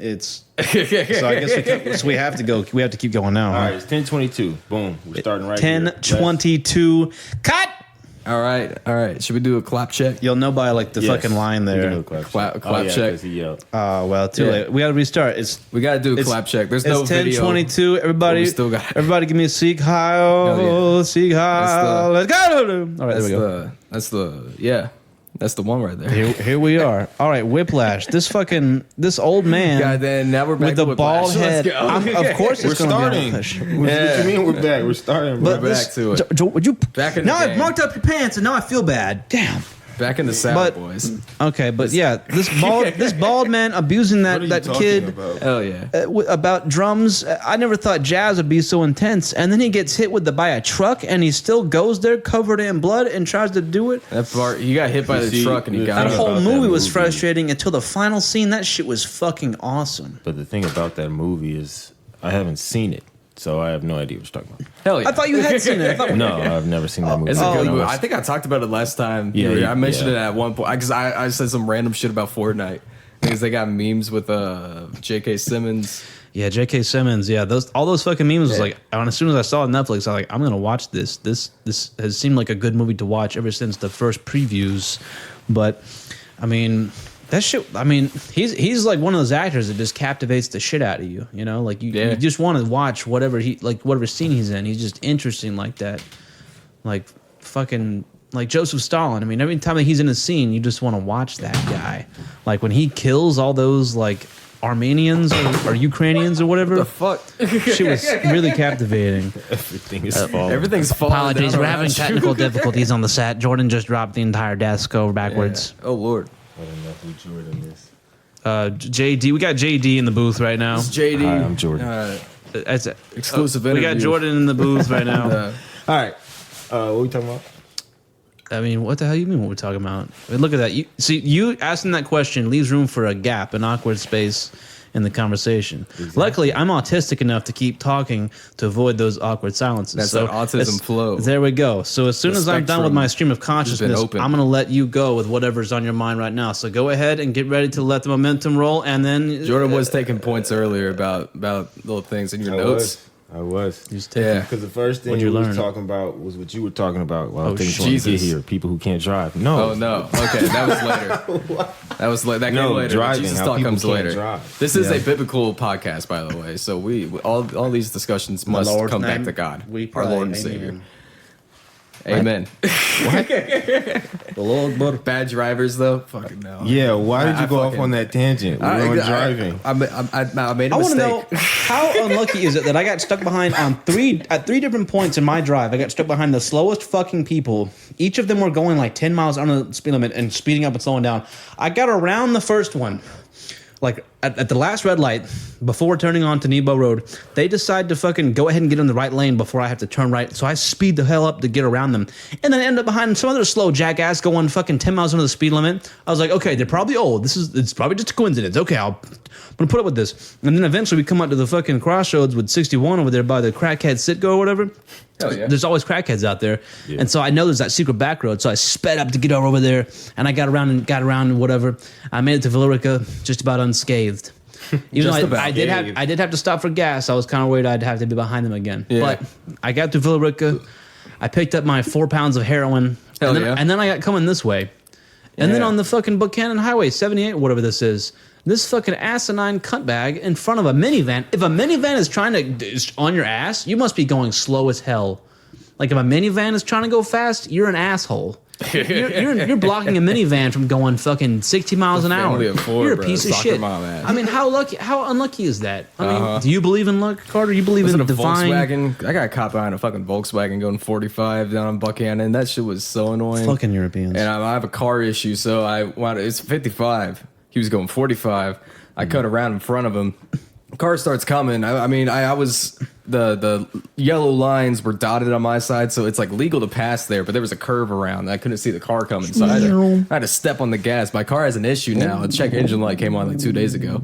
it's so I guess we have to go. We have to keep going now. All right, it's 10:22. Boom, we're starting right 10:22. Cut. All right. Should we do a clap check? You'll know by like the fucking line there. Clap check. He yelled. Oh well, too late. We got to restart. We got to do a clap check. There's no video. 10:22. Everybody, everybody, give me a Sieg Heil. Sieg Heil. Let's go. All right, there we go. That's the one right there. Here we are. All right, Whiplash. This old man. Goddamn, now we're back with the bald head. Of course, we're starting. What do you mean we're back? We're starting. But we're back to it. Would you? Back in the now game. I've marked up your pants, and now I feel bad. Damn. Back in the South, boys. Okay, but yeah, this bald man abusing that kid. About? Hell yeah. About drums. I never thought jazz would be so intense. And then he gets hit by a truck, and he still goes there covered in blood and tries to do it. That part, he got hit by the truck and he got that whole movie was frustrating until the final scene. That shit was fucking awesome. But the thing about that movie is I haven't seen it. So I have no idea what you're talking about. Hell yeah. I thought you had seen it. No, I've never seen that movie. It's a good movie. I think I talked about it last time. Yeah, I mentioned it at one point. Because I said some random shit about Fortnite. Because they got memes with J.K. Simmons. Yeah, J.K. Simmons. Yeah, all those fucking memes was like, as soon as I saw it on Netflix, I was like, I'm going to watch this. This has seemed like a good movie to watch ever since the first previews. But, I mean... that shit. I mean, he's like one of those actors that just captivates the shit out of you. You know, like you just want to watch whatever scene he's in. He's just interesting like that. Like fucking like Joseph Stalin. I mean, every time that he's in a scene, you just want to watch that guy. Like when he kills all those like Armenians or Ukrainians or whatever. What the fuck? She was really captivating. Everything's falling. Everything's falling. Apologies, we're having technical difficulties on the set. Jordan just dropped the entire desk over backwards. Yeah. Oh Lord. I don't know who Jordan is. JD, we got JD in the booth right now. It's JD. Hi, I'm Jordan. That's exclusive interview. We got Jordan in the booth right now. All right. What are we talking about? I mean, what the hell you mean what we're talking about? I mean, look at that. You asking that question leaves room for a gap, an awkward space in the conversation. Exactly. Luckily, I'm autistic enough to keep talking to avoid those awkward silences. That's that autism flow. There we go. So as soon as I'm done with my stream of consciousness, I'm going to let you go with whatever's on your mind right now. So go ahead and get ready to let the momentum roll. And then Jordan was taking points earlier about little things in your notes. I was. Yeah. Because the first thing you were talking about was what you were talking about. Well, things want to get here. People who can't drive. No. Oh, no. Okay, that was later. That came later. Driving. Jesus how talk people comes can't later. Drive. This is a biblical podcast, by the way. So we all these discussions must come back to God, our Lord and Savior. Amen. What? The Lord, but bad drivers though. Fucking no. Yeah. Why did you go off on that tangent? We're on driving. I made a mistake. I want to know how unlucky is it that I got stuck behind at three different points in my drive. I got stuck behind the slowest fucking people. Each of them were going like 10 miles under the speed limit and speeding up and slowing down. I got around the first one. Like at the last red light, before turning on to Nebo Road, they decide to fucking go ahead and get in the right lane before I have to turn right. So I speed the hell up to get around them. And then I end up behind some other slow jackass going fucking 10 miles under the speed limit. I was like, okay, they're probably old. It's probably just a coincidence. Okay, I'm going to put up with this. And then eventually we come up to the fucking crossroads with 61 over there by the crackhead Citgo or whatever. Hell yeah. There's always crackheads out there. Yeah. And so I know there's that secret back road. So I sped up to get over there, and I got around and whatever. I made it to Villarica just about unscathed. Even though I did have to stop for gas. I was kind of worried I'd have to be behind them again. Yeah. But I got to Villarica. I picked up my 4 pounds of heroin. And then I got coming this way. And then on the fucking Buchanan Highway, 78, whatever this is, this fucking asinine cuntbag in front of a minivan. If a minivan is on your ass, you must be going slow as hell. Like if a minivan is trying to go fast, you're an asshole. You're blocking a minivan from going fucking 60 miles an hour. You're a piece of shit. I mean, how unlucky is that? I mean, do you believe in luck, Carter? You believe in divine? Volkswagen? I got caught behind a fucking Volkswagen going 45 down on Buchanan. That shit was so annoying. Fucking Europeans. And I have a car issue, so it's 55. He was going 45. I cut around in front of him. Car starts coming. I was the yellow lines were dotted on my side, so it's like legal to pass there, but there was a curve around. I couldn't see the car coming, so I had to step on the gas. My car has an issue now. The check engine light came on like 2 days ago,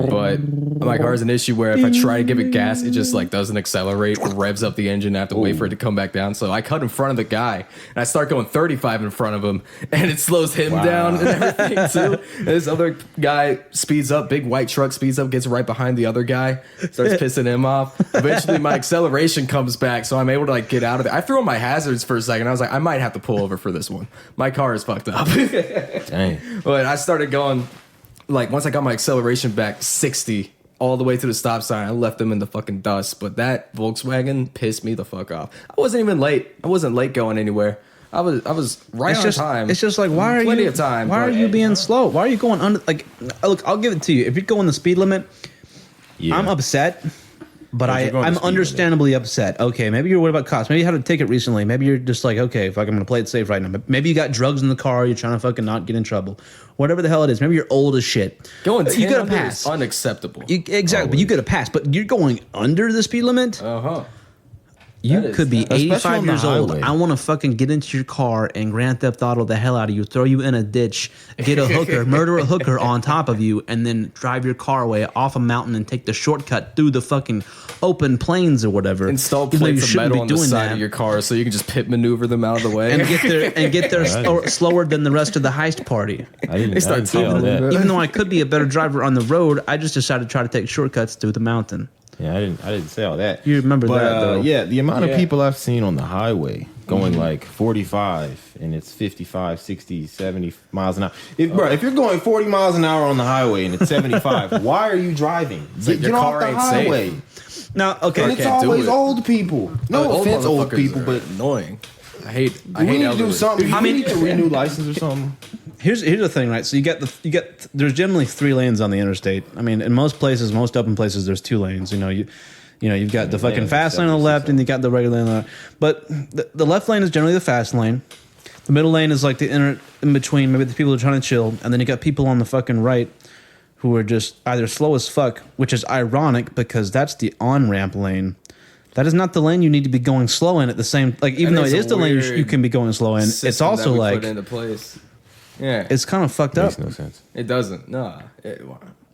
but my car has an issue where if I try to give it gas, it just like doesn't accelerate, revs up the engine. I have to wait for it to come back down. So I cut in front of the guy, and I start going 35 in front of him, and it slows him down and everything too. And this other guy speeds up, big white truck speeds up, gets right behind the other guy, starts pissing him off. Eventually, my acceleration comes back, so I'm able to like get out of it. I threw on my hazards for a second. I was like, I might have to pull over for this one. My car is fucked up. Dang. But I started going, like, once I got my acceleration back, 60 all the way to the stop sign. I left them in the fucking dust. But that Volkswagen pissed me the fuck off. I wasn't even late. I wasn't late going anywhere. I was right on time. It's just like, why are Plenty you? of time. Why are you being slow? Why are you going under? Like, look, I'll give it to you. If you're going the speed limit, I'm upset. But I'm understandably upset. Okay, maybe you're worried about costs. Maybe you had a ticket recently. Maybe you're just like, okay, fuck, I'm going to play it safe right now. But maybe you got drugs in the car. You're trying to fucking not get in trouble. Whatever the hell it is. Maybe you're old as shit. Going 10 you get a under pass. is unacceptable. Exactly, but you get a pass. But you're going under the speed limit? Uh-huh. You could be 85 years old. highway. I want to fucking get into your car and Grand Theft Auto the hell out of you, throw you in a ditch, get a hooker, murder a hooker on top of you, and then drive your car away off a mountain and take the shortcut through the fucking open plains or whatever. Install plates of metal on the side of your car so you can just pit maneuver them out of the way. And get there slower than the rest of the heist party. I didn't say all that. Even though I could be a better driver on the road, I just decided to try to take shortcuts through the mountain. Yeah, I didn't say all that. You remember that, though. Yeah, the amount of people I've seen on the highway going like 45 and it's 55, 60, 70 miles an hour. If you're going 40 miles an hour on the highway and it's 75, why are you driving? Get off the highway. Safe. No, okay. And it's always old people. No offense, old people, but annoying. I hate we need to do something. I mean, we need to renew license or something. Here's the thing, right? So there's generally 3 lanes on the interstate. I mean, in most places, most open places, there's 2 lanes. You've got the fucking fast lane on the left, and you got the regular lane on the right. But the left lane is generally the fast lane. The middle lane is like the in between. Maybe the people who are trying to chill, and then you got people on the fucking right who are just either slow as fuck, which is ironic because that's the on-ramp lane. That is not the lane you need to be going slow in at the same. Like, even though it is the lane you can be going slow in, it's also like put into place. Yeah, it's kind of fucked up. Makes no sense. It doesn't. No.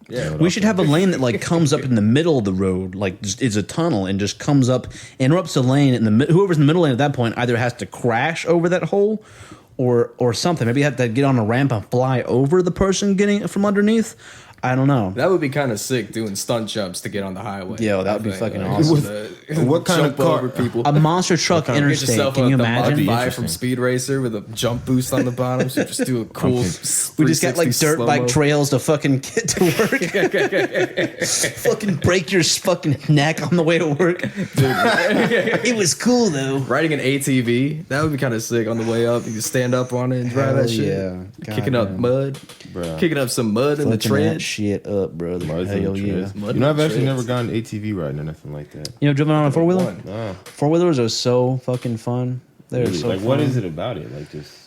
Yeah. We should have a lane that like comes up in the middle of the road, like just is a tunnel and just comes up, interrupts the lane, and whoever's in the middle lane at that point either has to crash over that hole, or something. Maybe you have to get on a ramp and fly over the person getting it from underneath. I don't know. That would be kind of sick, doing stunt jumps to get on the highway. Yo, that would be fucking awesome. What kind of car? Over people? A monster truck interstate. Can you imagine? Buy from Speed Racer with a jump boost on the bottom. So just do a cool. We just got like dirt bike trails to fucking get to work. Fucking break your fucking neck on the way to work. It was cool though. Riding an ATV, that would be kind of sick. On the way up, you can stand up on it and drive that shit. Yeah, kicking up mud, Bruh. Kicking up some mud in the tread. Shit up, brother. Hell yeah. I've actually never gone ATV riding or nothing like that. Driven on a 4-wheeler? No. 4-wheelers are so fucking fun. They're Really? so Like, fun. what is it about it? Like, just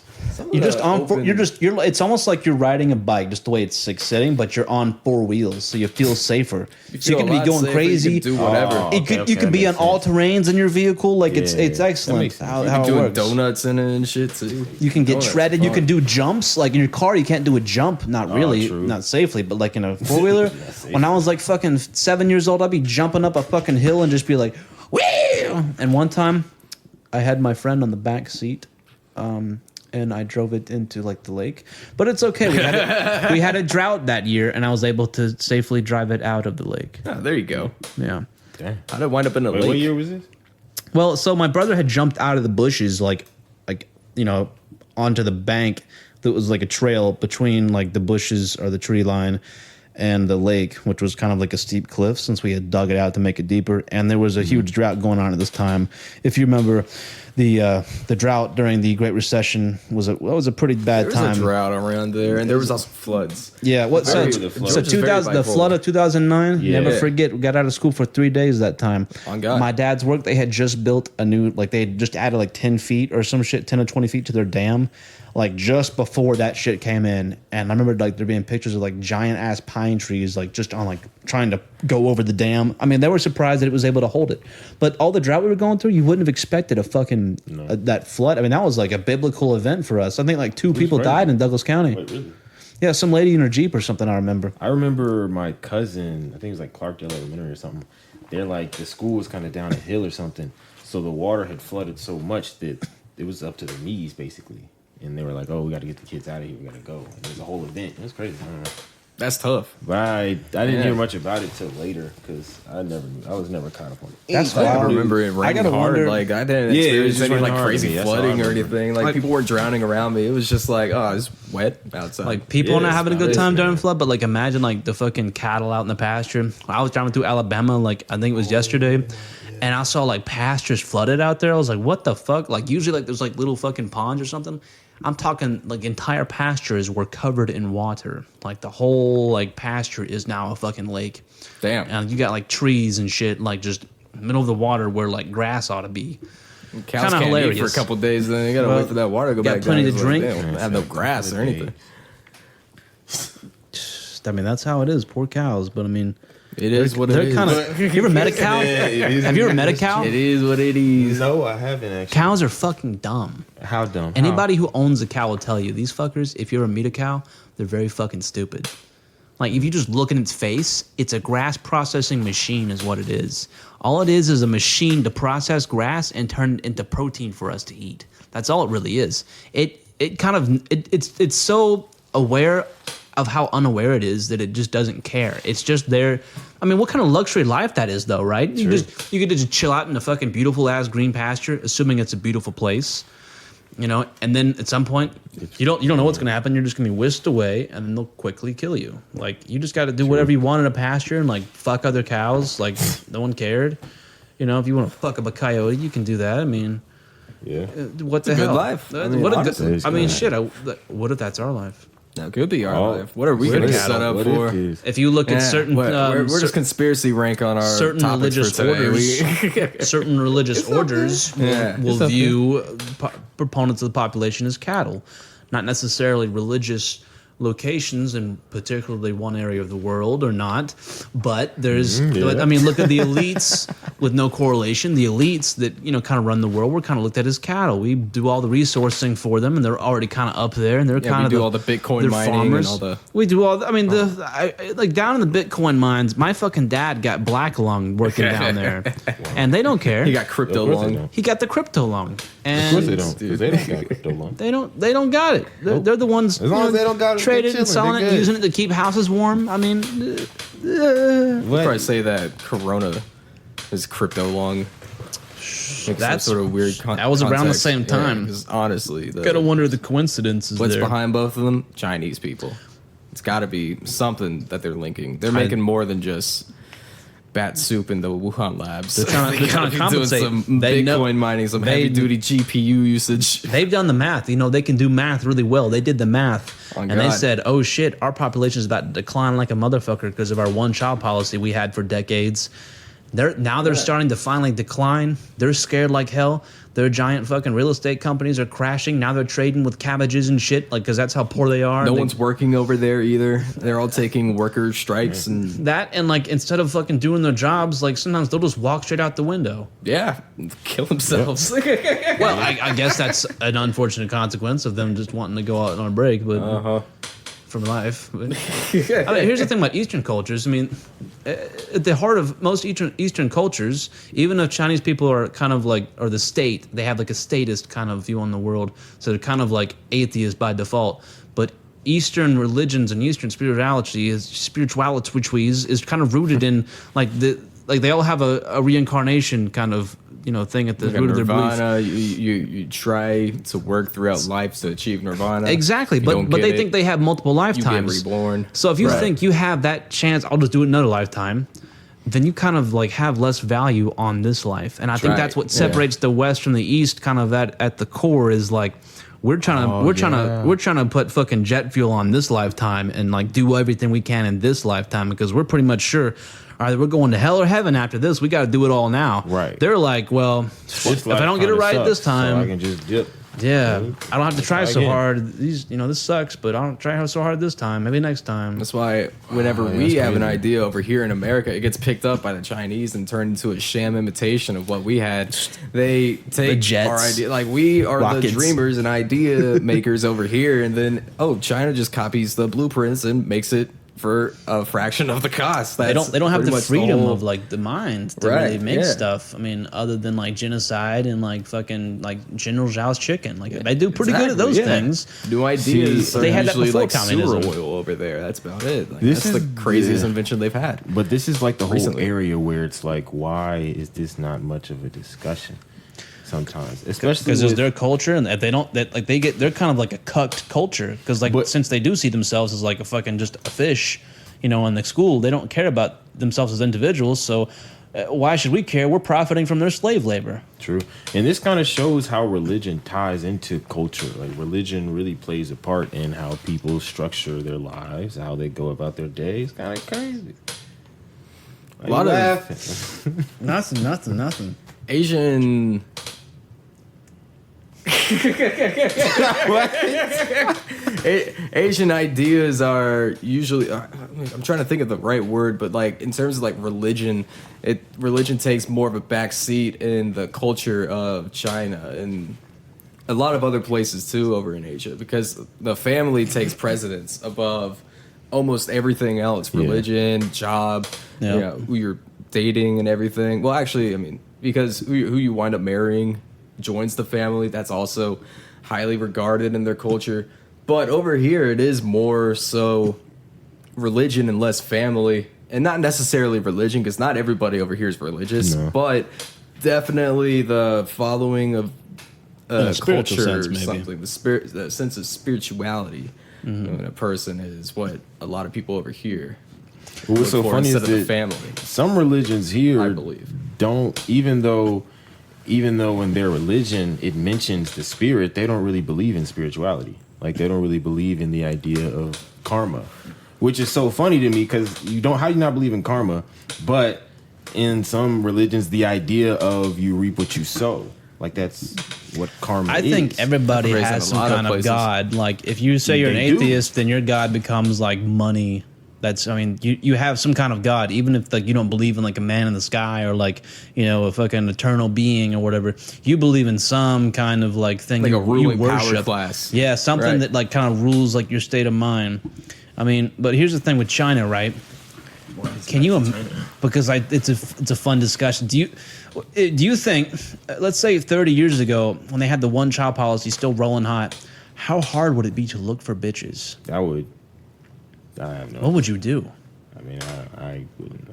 it's almost like you're riding a bike, just the way it's like sitting, but you're on 4 wheels, so you feel safer. So you can be going crazy. You can do whatever. You can be on all terrains in your vehicle. Like it's excellent how it doing works. donuts in it and shit too. You can get shredded. You can do jumps. Like in your car, you can't do a jump. Not really, true. not safely. But like in a 4-wheeler, when I was like fucking 7 years old, I'd be jumping up a fucking hill and just be like, whee! And one time, I had my friend on the back seat. And I drove it into like the lake, but it's okay. We had a drought that year, and I was able to safely drive it out of the lake. Oh, there you go. Yeah. How'd it wind up in a lake? What year was this? Well, so my brother had jumped out of the bushes, like onto the bank that was like a trail between like the bushes or the tree line and the lake, which was kind of like a steep cliff since we had dug it out to make it deeper. And there was a huge drought going on at this time. If you remember, the drought during the Great Recession was a pretty bad time. There was a drought around there, and there was also floods. Yeah, the flood of 2009. Yeah. Never forget. We got out of school for 3 days that time. On God. My dad's work. They had just built a new, like they had just added like 10 feet or some shit, 10 or 20 feet to their dam like just before that shit came in, and I remember like there being pictures of like giant ass pine trees like just on like trying to go over the dam. I mean, they were surprised that it was able to hold it. But all the drought we were going through, you wouldn't have expected a fucking that flood. I mean, that was like a biblical event for us. I think like 2 people died in Douglas County. Wait, really? Yeah, some lady in her Jeep or something. I remember. I remember my cousin. I think it was like Clarkdale Elementary or something. They're like the school was kind of down a hill or something, so the water had flooded so much that it was up to their knees basically. And they were like, "Oh, we got to get the kids out of here. We got to go." And it was a whole event. It was crazy. I don't know. That's tough. But I didn't hear much about it till later because I was never caught up on it. That's I wild. remember it raining hard. wonder- Like I didn't Yeah, it was experience just any raining like hard to crazy me. That's all I flooding or remember. anything. Like people weren't drowning around me. It was just like, oh, it's wet outside. Like people Yeah, not it's having a about good it, time during man. flood, but like imagine like the fucking cattle out in the pasture. I was driving through Alabama, like I think it was yesterday, and I saw like pastures flooded out there. I was like, what the fuck? Like usually like there's like little fucking ponds or something. I'm talking like entire pastures were covered in water. Like the whole like pasture is now a fucking lake. Damn. And you got like trees and shit like just middle of the water where like grass ought to be. Cows Kinda can't hilarious. eat for a couple days, then you gotta Well, wait for that water to go got back plenty down. to It's like, drink. damn, have no grass or anything. I mean, that's how it is. Poor cows, but I mean, It is what it they're is. kind of. You ever met a cow? Have you ever met a cow? It is what it is. No, I haven't actually. Cows are fucking dumb. How dumb? Anybody who owns a cow will tell you these fuckers. If you ever meet a cow, they're very fucking stupid. Like if you just look in its face, it's a grass processing machine, is what it is. All it is a machine to process grass and turn it into protein for us to eat. That's all it really is. It's so aware of how unaware it is that it just doesn't care. It's just there. I mean, what kind of luxury life that is, though, right? You get to just chill out in a fucking beautiful ass green pasture, assuming it's a beautiful place, you know. And then at some point, you don't know what's gonna happen. You're just gonna be whisked away, and then they'll quickly kill you. Like you just got to do whatever you want in a pasture and like fuck other cows. Like no one cared. You know, if you want to fuck up a coyote, you can do that. I mean, Yeah. what the a good hell? life. I mean, What a honestly, good. it's I mean, good. shit. What if that's our life? That could be our Oh, life. What are we we're gonna the get set cattle. up What for? if it's- If you look at Yeah, certain, we're just certain, conspiracy rank on our certain topics religious for today. orders, certain religious orders Yeah. will view proponents of the population as cattle, not necessarily religious locations in particularly one area of the world or not, but there's I mean, look at the elites with no correlation. The elites that kind of run the world, we're kind of looked at as cattle. We do all the resourcing for them, and they're already kind of up there, and they're Yeah, kind we of do all the Bitcoin they're mining and farmers. all the- We do all. I mean, like down in the Bitcoin mines, my fucking dad got black lung working down there, and they don't care. He got crypto Of course they lung. don't. He got the crypto lung, and Of course they don't. 'Cause they don't got crypto loan. They don't got it. They're the ones. As long as they don't got it, traded they're and chilling, selling they're it, good. using it to keep houses warm. I mean, I'd probably say that Corona is crypto lung. Makes That's- some sort of weird. that was around the context. same Yeah, time. 'cause honestly, gotta wonder the coincidences what's there. behind both of them? Chinese people. It's got to be something that they're linking. They're making more than just bat soup in the Wuhan labs. They're trying to gotta be doing compensate. some They Bitcoin know- mining, some they- heavy duty GPU usage. They've done the math. They can do math really well. They did the math, Oh, and they God. said, "Oh shit, our population is about to decline like a motherfucker because of our one-child policy we had for decades." They're starting to finally decline. They're scared like hell. Their giant fucking real estate companies are crashing. Now they're trading with cabbages and shit, like because that's how poor they are. No They- one's working over there either. They're all taking worker strikes and that, and like instead of fucking doing their jobs, like sometimes they'll just walk straight out the window. yeah, kill themselves. Well, I guess that's an unfortunate consequence of them just wanting to go out on a break, but from life. But, I mean, here's the thing about Eastern cultures. I mean, at the heart of most Eastern cultures, even if Chinese people are kind of like, or the state, they have like a statist kind of view on the world, so they're kind of like atheists by default. But Eastern religions and Eastern spirituality is kind of rooted in like they all have a reincarnation kind of thing at the root of their belief. Nirvana, you try to work throughout life to achieve nirvana. Exactly, You but don't they get think it, they have multiple you lifetimes. get reborn. So if you Right. think you have that chance, I'll just do it another lifetime, then you kind of like have less value on this life. And I think right, that's what yeah. separates the West from the East. Kind of at the core is like we're trying to put fucking jet fuel on this lifetime and like do everything we can in this lifetime because we're pretty much sure. Either we're going to hell or heaven after this. We got to do it all now. Right. They're like, well, This if I don't get it life right kinda this sucks, so time, I can just dip. Yeah, I don't have to try so again. hard. This sucks, but I don't try so hard this time. Maybe next time. That's why whenever Wow, we that's have an crazy. idea over here in America, it gets picked up by the Chinese and turned into a sham imitation of what we had. They take jets, our idea, like we are rockets. the dreamers and idea makers over here, and then China just copies the blueprints and makes it for a fraction of the cost. They don't have pretty the much freedom whole- of like the mind to Right, really make yeah. stuff. I mean, other than like genocide and like fucking like General Zhao's chicken, like they do pretty good at those Exactly, yeah. things. New ideas See, are they had that usually before like communism. sewer oil over there. That's about it. Like, This that's is- the craziest yeah. invention they've had. But this is like the whole Recently. area where it's like, why is this not much of a discussion? Sometimes, especially Because it's with- their culture, and that they're kind of like a cucked culture. Because like But- since they do see themselves as like a fucking just a fish, in the school, they don't care about themselves as individuals. So why should we care? We're profiting from their slave labor. True. And this kind of shows how religion ties into culture. Like religion really plays a part in how people structure their lives, how they go about their day. It's kind of crazy. A lot of- laughing. Nothing. Asian Asian ideas are usually I'm trying to think of the right word, but like in terms of like religion takes more of a back seat in the culture of China and a lot of other places too over in Asia, because the family takes precedence above almost everything else. Religion, job, Yeah. who you're dating and everything. Well, actually, I mean, because who you wind up marrying joins the family. That's also highly regarded in their culture. But over here, it is more so religion and less family. And not necessarily religion, because not everybody over here is religious. No. But definitely the following of a spiritual culture, sense, maybe. something, the sense of spirituality in a person is what a lot of people over here What's so look for funny is instead of the that family. some religions here I believe. don't, even though in their religion it mentions the spirit, they don't really believe in spirituality. Like they don't really believe in the idea of karma, which is so funny to me because how do you not believe in karma? But in some religions, the idea of you reap what you sow, like that's what karma I is. think everybody Raised in has a some lot of kind of places. god. Like if you say you're an They do. atheist, then your god becomes like money. You have some kind of god, even if like you don't believe in like a man in the sky or like a fucking eternal being or whatever. You believe in some kind of like thing, Like a you ruling power worship. class. Yeah, something Right. that like kind of rules like your state of mind. I mean, but here's the thing with China, right? Can you? Because it's a fun discussion. Do you think, let's say 30 years ago when they had the one child policy still rolling hot, how hard would it be to look for bitches? I have no. What would you do? I mean, I wouldn't.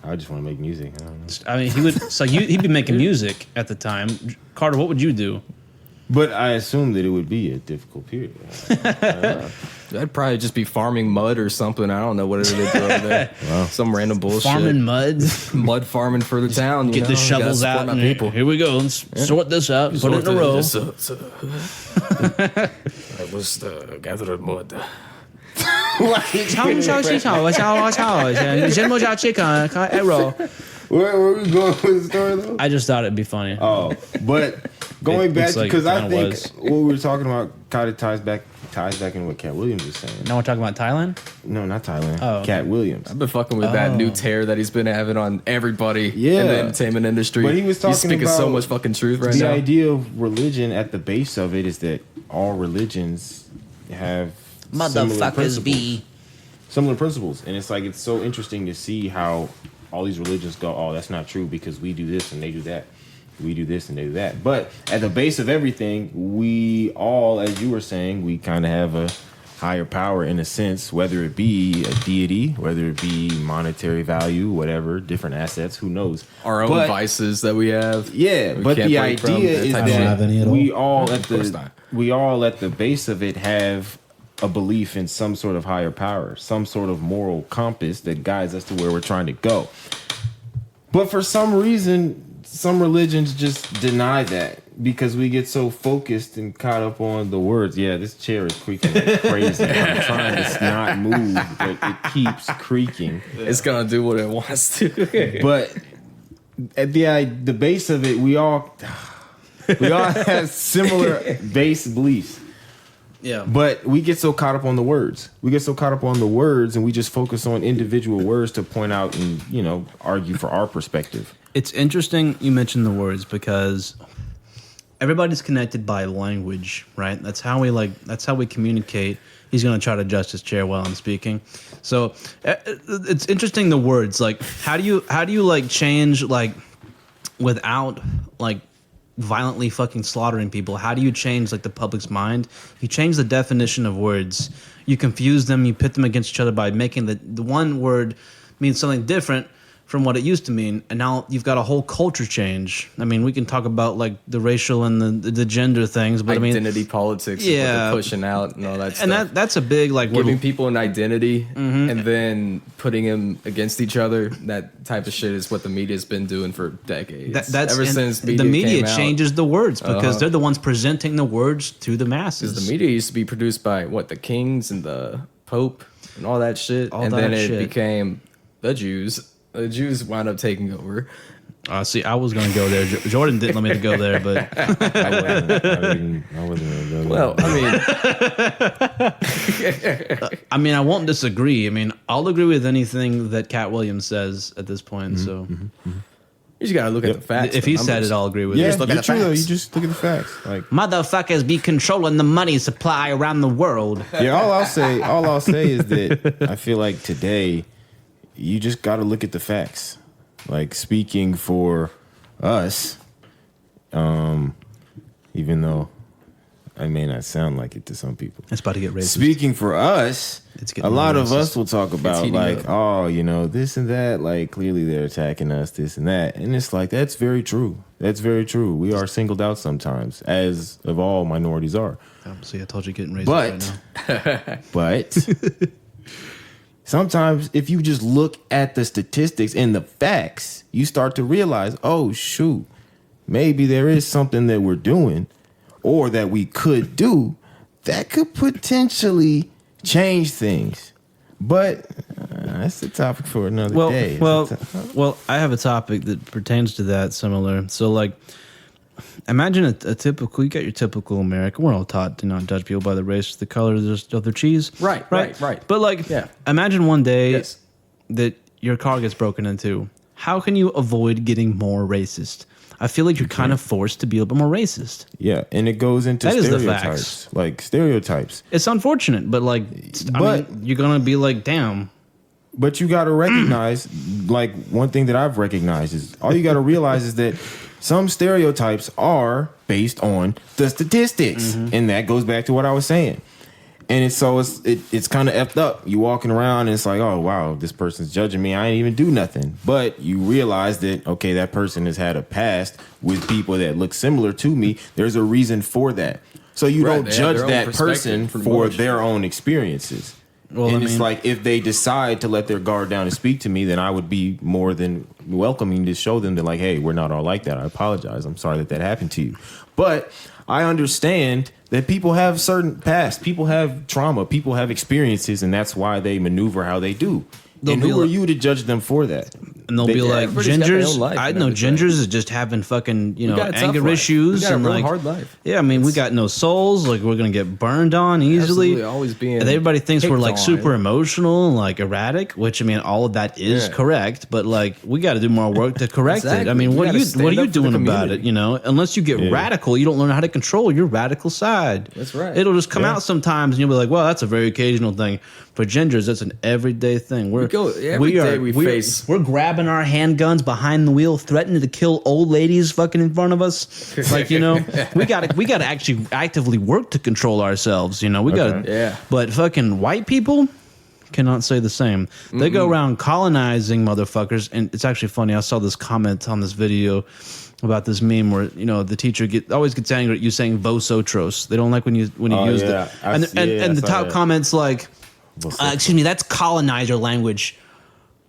I just want to make music. I don't know. I mean, he would. So he'd be making music at the time. Carter, what would you do? But I assume that it would be a difficult period. I'd probably just be farming mud or something. I don't know what it is over there. Some random bullshit. Farming mud. Mud farming for the town. Get the shovels out. My And people. Here we go. Let's sort this out. Put it in a row. I was gathering mud. 长小气炒，小炒，什么叫 chicken? Arrow. Where are we going with the story though? I just thought it'd be funny. Oh, but going It back looks like because it I kinda think was. what we were talking about kind of ties back in what Cat Williams was saying. Now we're talking about Thailand. No, not Thailand. Oh. Cat Williams. I've been fucking with that new tear that he's been having on everybody Yeah. in the entertainment industry. But he was talking He's speaking so about much fucking truth right The now. idea of religion at the base of it is that all religions have similar principles, and it's like it's so interesting to see how all these religions go, oh, that's not true because we do this and they do that, we do this and they do that. But at the base of everything, we all, as you were saying, we kind of have a higher power in a sense, whether it be a deity, whether it be monetary value, whatever, different assets, who knows. Our own But- vices that we have. Yeah, we but can't the break from, idea that is type of I don't shit. have any that at all. we all at course the not. we all at the base of it have a belief in some sort of higher power, some sort of moral compass that guides us to where we're trying to go. But for some reason, some religions just deny that because we get so focused and caught up on the words. Yeah, this chair is creaking like crazy. I'm trying to not move, but it keeps creaking. It's gonna do what it wants to. But at the base of it, we all We all have similar base beliefs. Yeah. But we get so caught up on the words. We get so caught up on the words, and we just focus on individual words to point out and, argue for our perspective. It's interesting you mentioned the words because everybody's connected by language, right? That's how we communicate. He's going to try to adjust his chair while I'm speaking. So it's interesting the words. Like, how do you like change like without like violently fucking slaughtering people? How do you change like the public's mind? You change the definition of words. You confuse them. You pit them against each other by making the one word mean something different from what it used to mean, and now you've got a whole culture change. I mean, we can talk about like the racial and the gender things, but identity politics, yeah, what they're pushing out and all that stuff. And that's a big like giving people an identity and then putting them against each other. That type of shit is what the media's been doing for decades. That's ever since the media changes the words because they're the ones presenting the words to the masses. Because the media used to be produced by the kings and the Pope and all that shit, then it became the Jews. The Jews wound up taking over. See, I was going to go there. Jordan didn't let me go there, but I wasn't going to go there. I mean, I won't disagree. I mean, I'll agree with anything that Cat Williams says at this point. So you just got to look at the facts. If he said it, I'll agree with it. Just look at the facts. Though. You just look at the facts. Like motherfuckers be controlling the money supply around the world. Yeah, all I'll say is that I feel like today you just got to look at the facts. Like, speaking for us, even though I may not sound like it to some people. It's about to get racist. Speaking for us, a lot of us will talk about like, up. This and that. Like, clearly they're attacking us, this and that. And it's like, that's very true. That's very true. We are singled out sometimes, as of all minorities are. See, I told you getting racist right now. But sometimes if you just look at the statistics and the facts, you start to realize, oh, shoot, maybe there is something that we're doing or that we could do that could potentially change things. But that's the topic for another day. Well, I have a topic that pertains to that similar. So, like, imagine a typical, you got your typical American. We're all taught to not judge people by the race, the color of their cheese. Right. But like, imagine one day that your car gets broken into. How can you avoid getting more racist? I feel like you're kind of forced to be a little bit more racist. Yeah, and it goes into that stereotypes. Like, stereotypes. It's unfortunate, but like, I mean, you're going to be like, damn. But you got to recognize, like, one thing that I've recognized is, all you got to realize is that some stereotypes are based on the statistics. And that goes back to what I was saying. And it's kind of effed up. You walking around and it's like, oh, wow, this person's judging me. I ain't even do nothing. But you realize that, okay, that person has had a past with people that look similar to me. There's a reason for that. So you don't judge that person for their own experiences. Well, and it's like, if they decide to let their guard down and speak to me, then I would be more than welcoming to show them that, like, hey, we're not all like that. I apologize. I'm sorry that happened to you. But I understand that people have certain past. People have trauma. People have experiences, and that's why they maneuver how they do. And who are you to judge them for that? And they'll be like, Gingers. I know Gingers is just having fucking, anger issues and like hard life. Yeah, I mean, we got no souls. Like, we're gonna get burned on easily. Absolutely, always being. And everybody thinks we're like super emotional and like erratic, which I mean, all of that is correct. But like, we got to do more work to correct it. I mean, what are you doing about it? Unless you get radical, you don't learn how to control your radical side. That's right. It'll just come out sometimes, and you'll be like, well, that's a very occasional thing. For Gingers, that's an everyday thing. We're grabbing our handguns behind the wheel, threatening to kill old ladies fucking in front of us. Like, we gotta actually actively work to control ourselves. We gotta. Yeah. But fucking white people cannot say the same. They go around colonizing motherfuckers, and it's actually funny. I saw this comment on this video about this meme where the teacher always gets angry at you saying "vosotros." They don't like when you use it. And the top comments like, excuse me, that's colonizer language.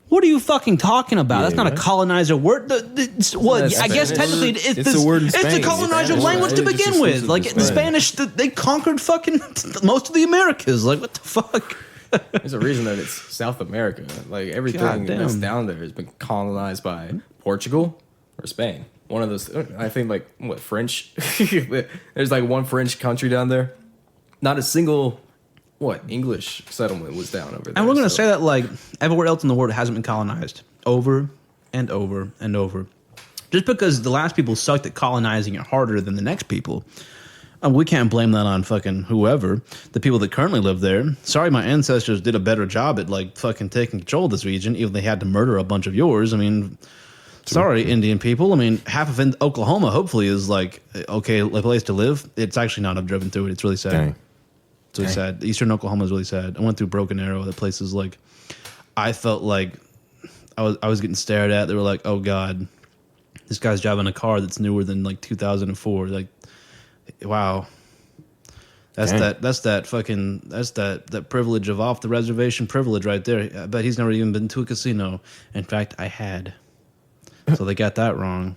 What are you fucking talking about? That's not a colonizer word. I guess technically it's a word. It's the colonizer language to begin with. Like, the Spanish, they conquered fucking most of the Americas. Like, what the fuck? There's a reason that it's South America. Like, everything that's down there has been colonized by Portugal or Spain. one of those. I think like what French. There's like one French country down there. Not a single English settlement was down over there. And we're going to say that like everywhere else in the world it hasn't been colonized over and over and over. Just because the last people sucked at colonizing it harder than the next people. We can't blame that on fucking whoever. The people that currently live there. Sorry, my ancestors did a better job at like fucking taking control of this region, even if they had to murder a bunch of yours. I mean, sorry, Indian people. I mean, half of Oklahoma hopefully is like okay, a place to live. It's actually not. I've driven through it. It's really sad. Dang. It's really sad. Eastern Oklahoma is really sad. I went through Broken Arrow. The place is like, I felt like I was getting stared at. They were like, oh God, this guy's driving a car that's newer than like 2004. Like, wow. That's Dang. that privilege of off the reservation privilege right there. I bet he's never even been to a casino. In fact, I had. So they got that wrong.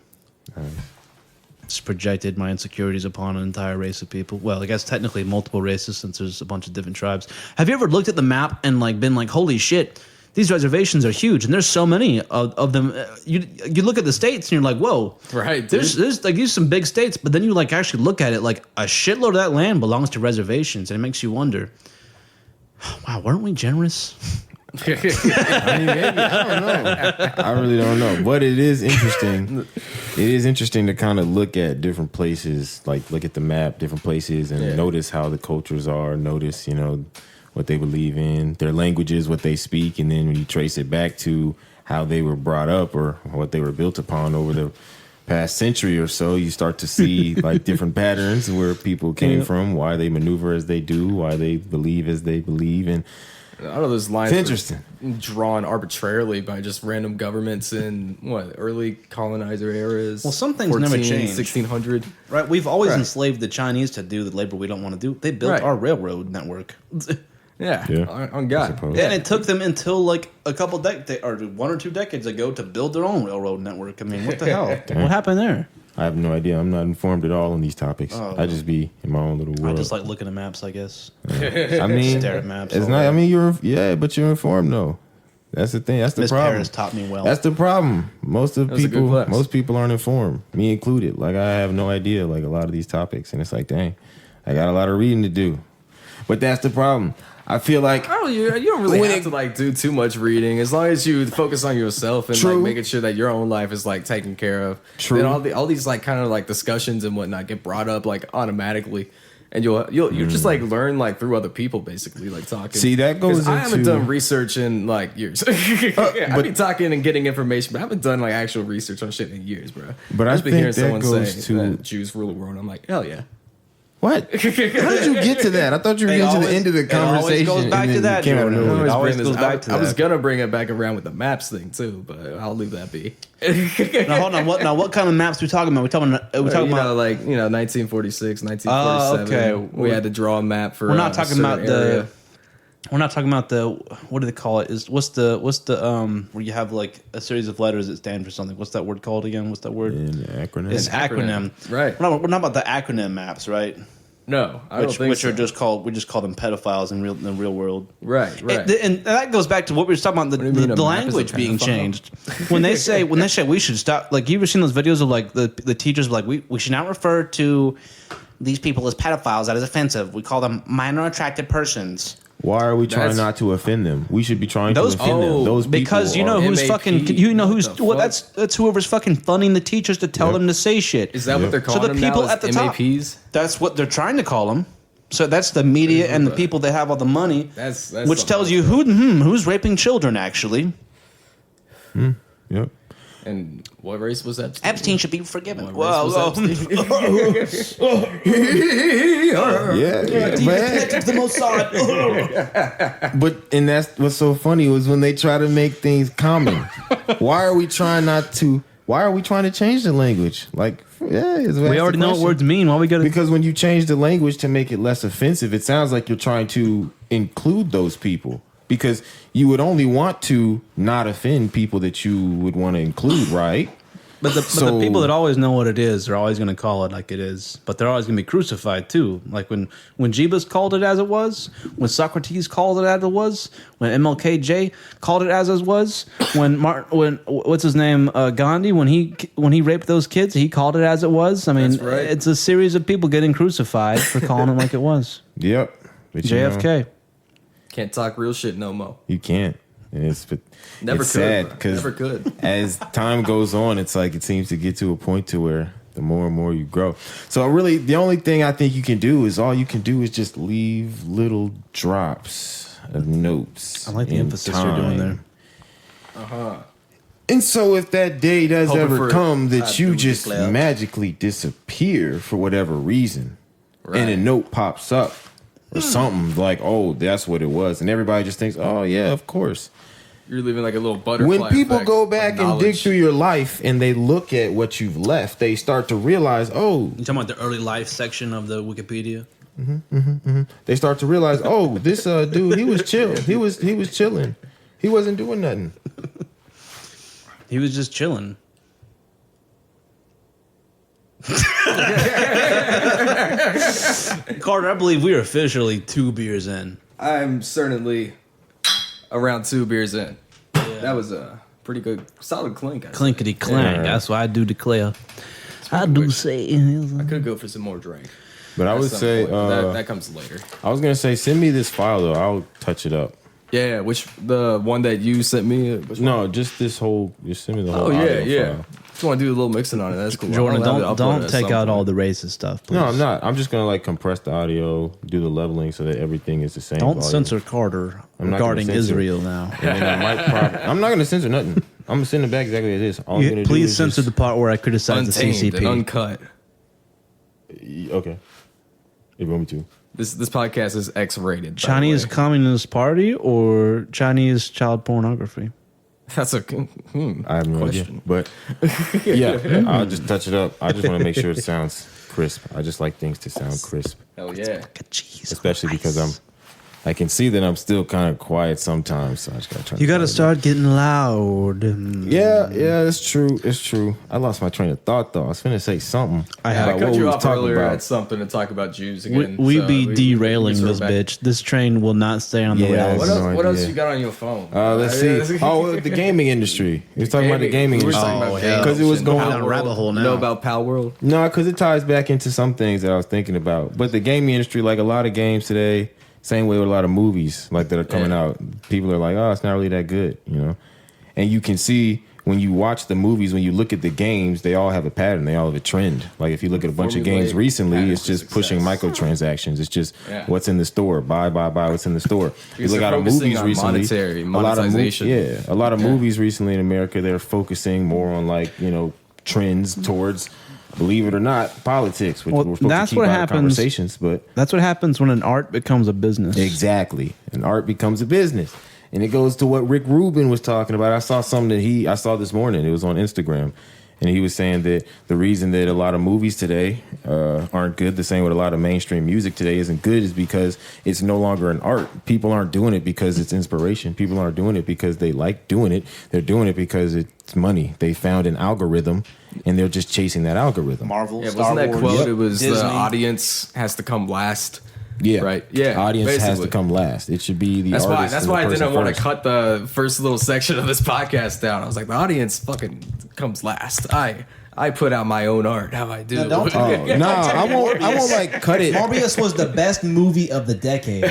Just projected my insecurities upon an entire race of people. Well, I guess technically multiple races since there's a bunch of different tribes. Have you ever looked at the map and like been like, holy shit, these reservations are huge and there's so many of them. You look at the states and you're like, whoa, right? Dude. There's like these some big states, but then you like actually look at it like a shitload of that land belongs to reservations, and it makes you wonder, wow, weren't we generous? I mean, maybe, I don't know. I really don't know. But it is interesting. It is interesting to kind of look at different places, like look at the map, different places, and notice how the cultures are. Notice, what they believe in, their languages, what they speak, and then when you trace it back to how they were brought up or what they were built upon over the past century or so, you start to see like different patterns where people came from, why they maneuver as they do, why they believe as they believe, and I don't know, those lines it's interesting. Drawn arbitrarily by just random governments in early colonizer eras. Well, some things never changed. 1600. Right, we've always enslaved the Chinese to do the labor we don't want to do. They built our railroad network. On God. And it took them until like a couple decades, or 1 or 2 decades ago, to build their own railroad network. I mean, what the hell? What happened there? I have no idea. I'm not informed at all on these topics. I just be in my own little world. I just like looking at maps, I guess. I mean, stare at maps. It's not. I mean, but you're informed though. That's the thing. That's the Miss problem. Paris taught me well. That's the problem. Most people aren't informed, me included. Like I have no idea. Like a lot of these topics, and it's like, dang, I got a lot of reading to do. But that's the problem. I feel like you don't really have to like do too much reading as long as you focus on yourself and like making sure that your own life is like taken care of. True. Then all these like kind of like discussions and whatnot get brought up like automatically, and you'll just like learn like through other people basically like talking. See, that goes into, I haven't done research in like years. I've been talking and getting information, but I haven't done like actual research on shit in years, bro. But I've been hearing someone say that Jews rule the world. I'm like, hell yeah. What? How did you get to that? I thought you were getting to the end of the conversation. It always goes back to that, Jordan. It always goes back to that. I was gonna bring it back around with the maps thing too, but I'll leave that be. Now hold on. What kind of maps are we talking about? We're talking about 1946, 1947. Okay. We had to draw a map for. We're not talking about area. We're not talking about the, what do they call it? What's the where you have like a series of letters that stand for something? What's that word called again? What's that word? An acronym. It's acronym. Right. We're not about the acronym maps, right? No, I don't think which so. are just called, we just call them pedophiles in the real world. Right. And that goes back to what we were talking about, the language being changed. when they say we should stop, like, you ever seen those videos of like the teachers like we should not refer to these people as pedophiles? That is offensive. We call them minor attracted persons. Why are we trying not to offend them? We should be trying to offend them. Those people because you know who's MAP, fucking. You know who's. Well, that's whoever's fucking funding the teachers to tell them to say shit. Is that what they're calling so the people them now? at the top, MAPs? That's what they're trying to call them. So that's the media and the people that have all the money. That's which tells you who's raping children actually. Yep. And what race was that? Epstein should be forgiven. Yeah, connected to the Mossad. And that's what's so funny was when they try to make things common. Why are we trying to change the language? Like, we already know what words mean. Why we gotta? Because when you change the language to make it less offensive, it sounds like you're trying to include those people. Because you would only want to not offend people that you would want to include, right? But the people that always know what it is are always going to call it like it is. But they're always going to be crucified too. Like when Jeebus called it as it was, when Socrates called it as it was, when MLKJ called it as it was, when what's his name, Gandhi, when he raped those kids, he called it as it was. I mean, That's right. It's a series of people getting crucified for calling it like it was. Yep. But JFK. Can't talk real shit no more. You can't. And it's Never it's could. sad Bro. because Never could. as time goes on, it's like it seems to get to a point to where the more and more you grow. So really, the only thing I think you can do is just leave little drops of notes. I like the in emphasis you're doing there. And so if that day does Hoping ever for come that I you do just declare. magically disappear for whatever reason, Right. and a note pops up or something like, oh, that's what it was, and everybody just thinks, oh yeah, of course. You're leaving like a little butterfly. When people effect go of back and dig knowledge. through your life and they look at what you've left, they start to realize, oh, You talking about the early life section of the Wikipedia? they start to realize, oh, this dude, he was chill. He was chilling. He wasn't doing nothing. He was just chilling. Carter, I believe we are officially 2 beers in. I'm certainly around 2 beers in. That was a pretty good, solid clink. Clinkety clank. Yeah. That's what I do declare. I do say. I could go for some more drink. But I At would some say, point. That comes later. I was gonna say, send me this file though. I'll touch it up. Yeah, the one that you sent me? Which one? No, just this whole. Just send me the whole. Oh, yeah, audio yeah. file. Just want to do a little mixing on it. That's cool. Jordan, I'll have it don't uploaded at take some out all point. the racist stuff, please. No, I'm not. I'm just gonna like compress the audio, do the leveling so that everything is the same. Don't volume. censor Carter I'm not regarding gonna censor. Israel now. And then I might I'm not gonna censor nothing. I'm gonna send it back exactly as it is. All I'm gonna do Please is censor the just, part where I criticize the Untamed and CCP. uncut. Okay. If you want me to. This podcast is X-rated. by the Chinese way. Communist Party or Chinese child pornography? That's a I have no question. idea. But yeah, I'll just touch it up. I just want to make sure it sounds crisp. I just like things to sound crisp. Hell yeah. Like a cheese. Especially because I can see that I'm still kind of quiet sometimes, so I just gotta turn. You it got to down. start getting loud. Yeah, it's true. It's true. I lost my train of thought though. I was finna say something. I I have. about cut what you we was off talking earlier about. at something to talk about Jews We, again. we so be derailing sort this of back. bitch. This train will not stay on the Yeah, rails. What else? No What else idea. you got on your phone? Let's see. Oh, the gaming industry. We was talking about the gaming We were industry. talking about Oh, games because it was and going Pal down a World. rabbit hole You now. know about Pal World? No, because it ties back into some things that I was thinking about. But the gaming industry, like a lot of games today, same way with a lot of movies like that are coming Yeah. out. People are like, oh, it's not really that good, you know? And you can see when you watch the movies, when you look at the games, they all have a pattern. They all have a trend. Like if you look at a bunch of games Formulaic recently, pattern it's for just pushing success. microtransactions. It's just Yeah. what's in the store. Buy what's in the store. You Because look they're at focusing movies on recently. monetary, a lot of monetization. a lot of Yeah. movies recently in America, they're focusing more on like, trends towards, believe it or not, politics, which Well, we're supposed that's to keep what out of happens- conversations, but That's what happens when an art becomes a business. exactly. And art becomes a business. And it goes to what Rick Rubin was talking about. I saw something that I saw this morning. It was on Instagram. And he was saying that the reason that a lot of movies today aren't good, the same with a lot of mainstream music today isn't good, is because it's no longer an art. People aren't doing it because it's inspiration. People aren't doing it because they like doing it. They're doing it because it's money. They found an algorithm, and they're just chasing that algorithm. Marvel, Yeah, Star wasn't that Wars, quote? Yep. It was Disney. the audience has to come last. Yeah, Right. Yeah, Audience has to basically. come last. It should be the That's artist. why. That's and the why I person didn't want to first. cut the first little section of this podcast down. I was like, the audience fucking comes last. I put out my own art. How I do. No, don't Oh, no, I won't like cut it. Morbius was the best movie of the decade.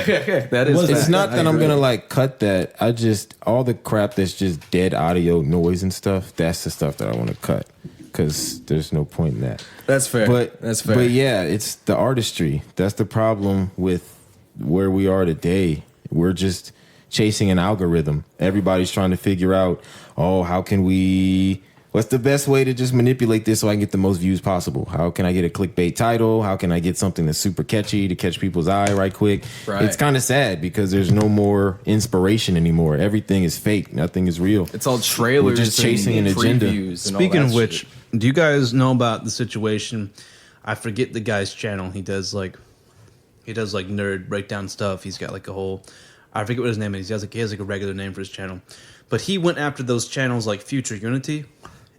That is. Was It's fact. not I that I'm agree. gonna like cut that. I just all the crap that's just dead audio noise and stuff. That's the stuff that I want to cut because there's no point in that. That's fair. But that's fair. But yeah, it's the artistry. That's the problem with where we are today. We're just chasing an algorithm. Everybody's trying to figure out, how can we? What's the best way to just manipulate this so I can get the most views possible? How can I get a clickbait title? How can I get something that's super catchy to catch people's eye right quick? Right. It's kind of sad because there's no more inspiration anymore. Everything is fake. Nothing is real. It's all trailers. We're just chasing and an agenda. previews and all Speaking that of which, shit. do you guys know about the situation? I forget the guy's channel. He does like nerd breakdown stuff. He's got like a whole, I forget what his name is. He has like a regular name for his channel, but he went after those channels like Future Unity,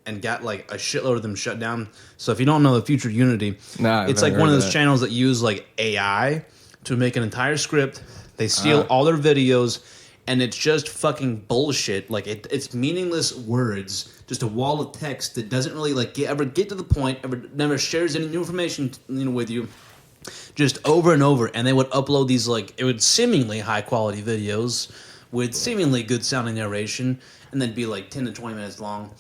and got like a shitload of them shut down. So if you don't know the Future Unity, Nah, it's I've like one of heard those that. channels that use like AI to make an entire script. They steal all their videos, and it's just fucking bullshit. Like it's meaningless words, just a wall of text that doesn't really like ever get to the point, ever never shares any new information with you. Just over and over, and they would upload these like it would seemingly high quality videos with seemingly good sounding narration, and then be like 10 to 20 minutes long.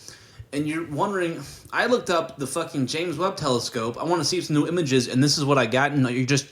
And you're wondering, I looked up the fucking James Webb Telescope. I want to see some new images, and this is what I got. And it's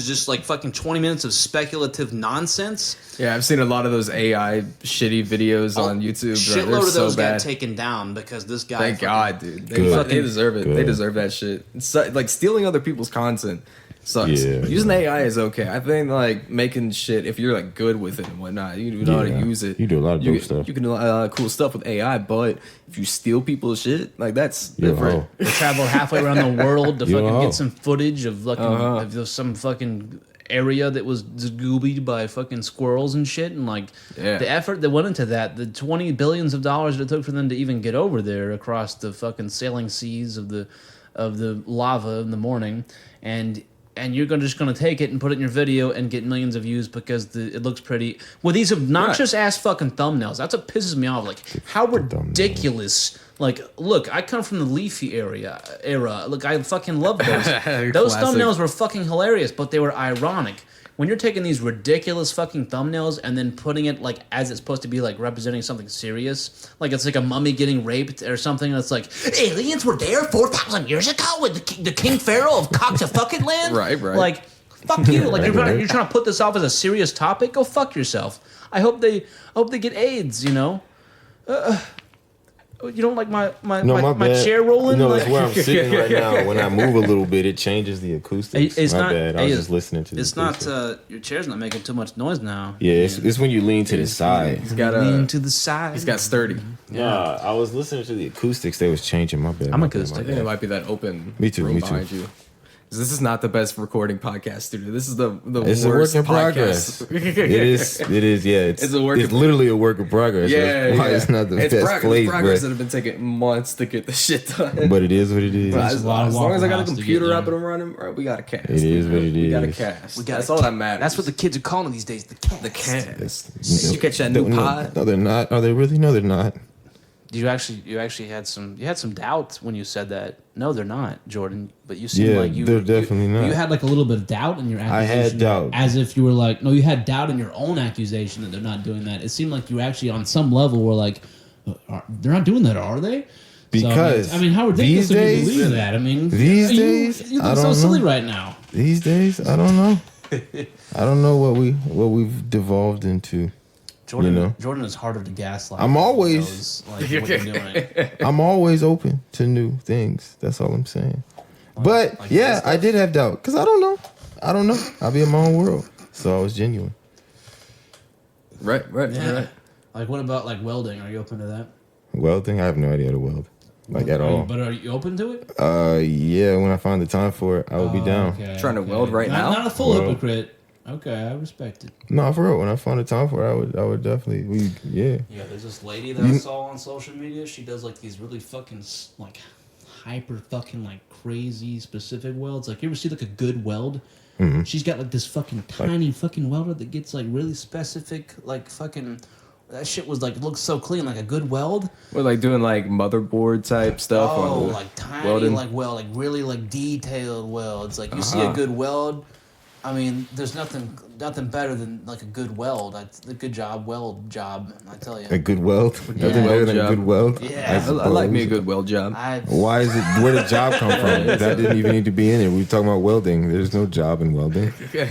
just like fucking 20 minutes of speculative nonsense. Yeah, I've seen a lot of those AI shitty videos on YouTube. Bro. Shitload They're of so those bad. got taken down because this guy. Thank fucking- God, dude. Good. They deserve it. Good. They deserve that shit. It's like stealing other people's content sucks. Yeah. Using AI is okay. I think like making shit, if you're like good with it and whatnot, you know how to Yeah. use it. You do a lot of you dope stuff. You can do a lot of cool stuff with AI, but if you steal people's shit, like that's You're a different. hoe. They traveled halfway around the world to Yo. fucking get some footage of fucking of some fucking area that was goobied by fucking squirrels and shit, and like Yeah. the effort that went into that, the $20 billions that it took for them to even get over there across the fucking sailing seas of the lava in the morning, and you're just gonna take it and put it in your video and get millions of views because it looks pretty with these obnoxious ass fucking thumbnails. That's what pisses me off. Like how ridiculous. Like, look, I come from the Leafy era. Look, I fucking love those. Those Classic. thumbnails were fucking hilarious, but they were ironic. When you're taking these ridiculous fucking thumbnails and then putting it like as it's supposed to be like representing something serious, like it's like a mummy getting raped or something, and it's like aliens were there 4,000 years ago with the King Pharaoh of Coxafucking land. Right. Like, fuck you. Like you're trying to put this off as a serious topic. Go fuck yourself. I hope they get AIDS. You know. You don't like my bad. chair rolling? No, Like- it's where I'm sitting right now. When I move a little bit, it changes the acoustics. It's my not- bad. I was just listening to the It's not. acoustics. Your chair's not making too much noise now. Yeah, it's when you lean to the side. He's got Lean to the side. he's got sturdy. Nah, I was listening to the acoustics. They was changing. My bad. I'm my bad, acoustic. my I think it bad. might be that open Me too, room me too. behind you. This is not the best recording podcast studio. This is the It's a work worst in podcast. progress. It is. Yeah, It's a work It's in- literally a work in progress. Yeah, That's why yeah. it's not the it's best place, progress that but, have been taking months to get the shit done. but it is what it is. But There's as a lot of long as I got a Waffle House to computer get up there. and running, bro, we got a cast. It is what it We got a is. cast. We got That's a all ca- that matters. That's what the kids are calling these days. The cast. the cast. Did you catch that new pod? No, they're not. Are they really? No, they're not. You actually had some doubts when you said that. No, they're not, Jordan. But you seem Yeah, like you. they're definitely not. You had like a little bit of doubt in your I accusation. had doubt. As if you were like, no, you had doubt in your own accusation that they're not doing that. It seemed like you actually on some level were like, they're not doing that, are they? Because I mean, how ridiculous these do you days- believe that? I mean, these you, days, you I look so don't silly know. right now. These days, I don't know. I don't know what we've devolved into. Jordan, you know. Jordan is harder to gaslight. I'm than he always- knows, like, what you're doing. I'm always open to new things. That's all I'm saying. But like yeah, this I did have doubt because I don't know. I'll be in my own world, so I was genuine. Right. Yeah. Like, what about like welding? Are you open to that? Welding, I have no idea how to weld, like at all. But are you open to it? Yeah, when I find the time for it, I will be down. Okay, Trying to weld right now? Not a full Well- hypocrite. Okay, I respect it. No, for real. When I find the time for it, I would definitely. Yeah. Yeah, there's this lady that I saw on social media. She does like these really fucking like hyper fucking like crazy specific welds. Like you ever see like a good weld? Mm-hmm. She's got like this fucking tiny fucking welder that gets like really specific like fucking. That shit was like looks so clean, like a good weld. We're like doing like motherboard type stuff. Oh, on the like tiny, welding. like weld, like really like detailed welds. Like you see a good weld. I mean, there's nothing better than like a good weld. A good weld job. I tell you. A good weld. Nothing better than a job. good weld. Yeah. I like me a suppose. good weld job. Why is it? Where did job come from? That didn't even need to be in it. We were talking about welding. There's no job in welding. But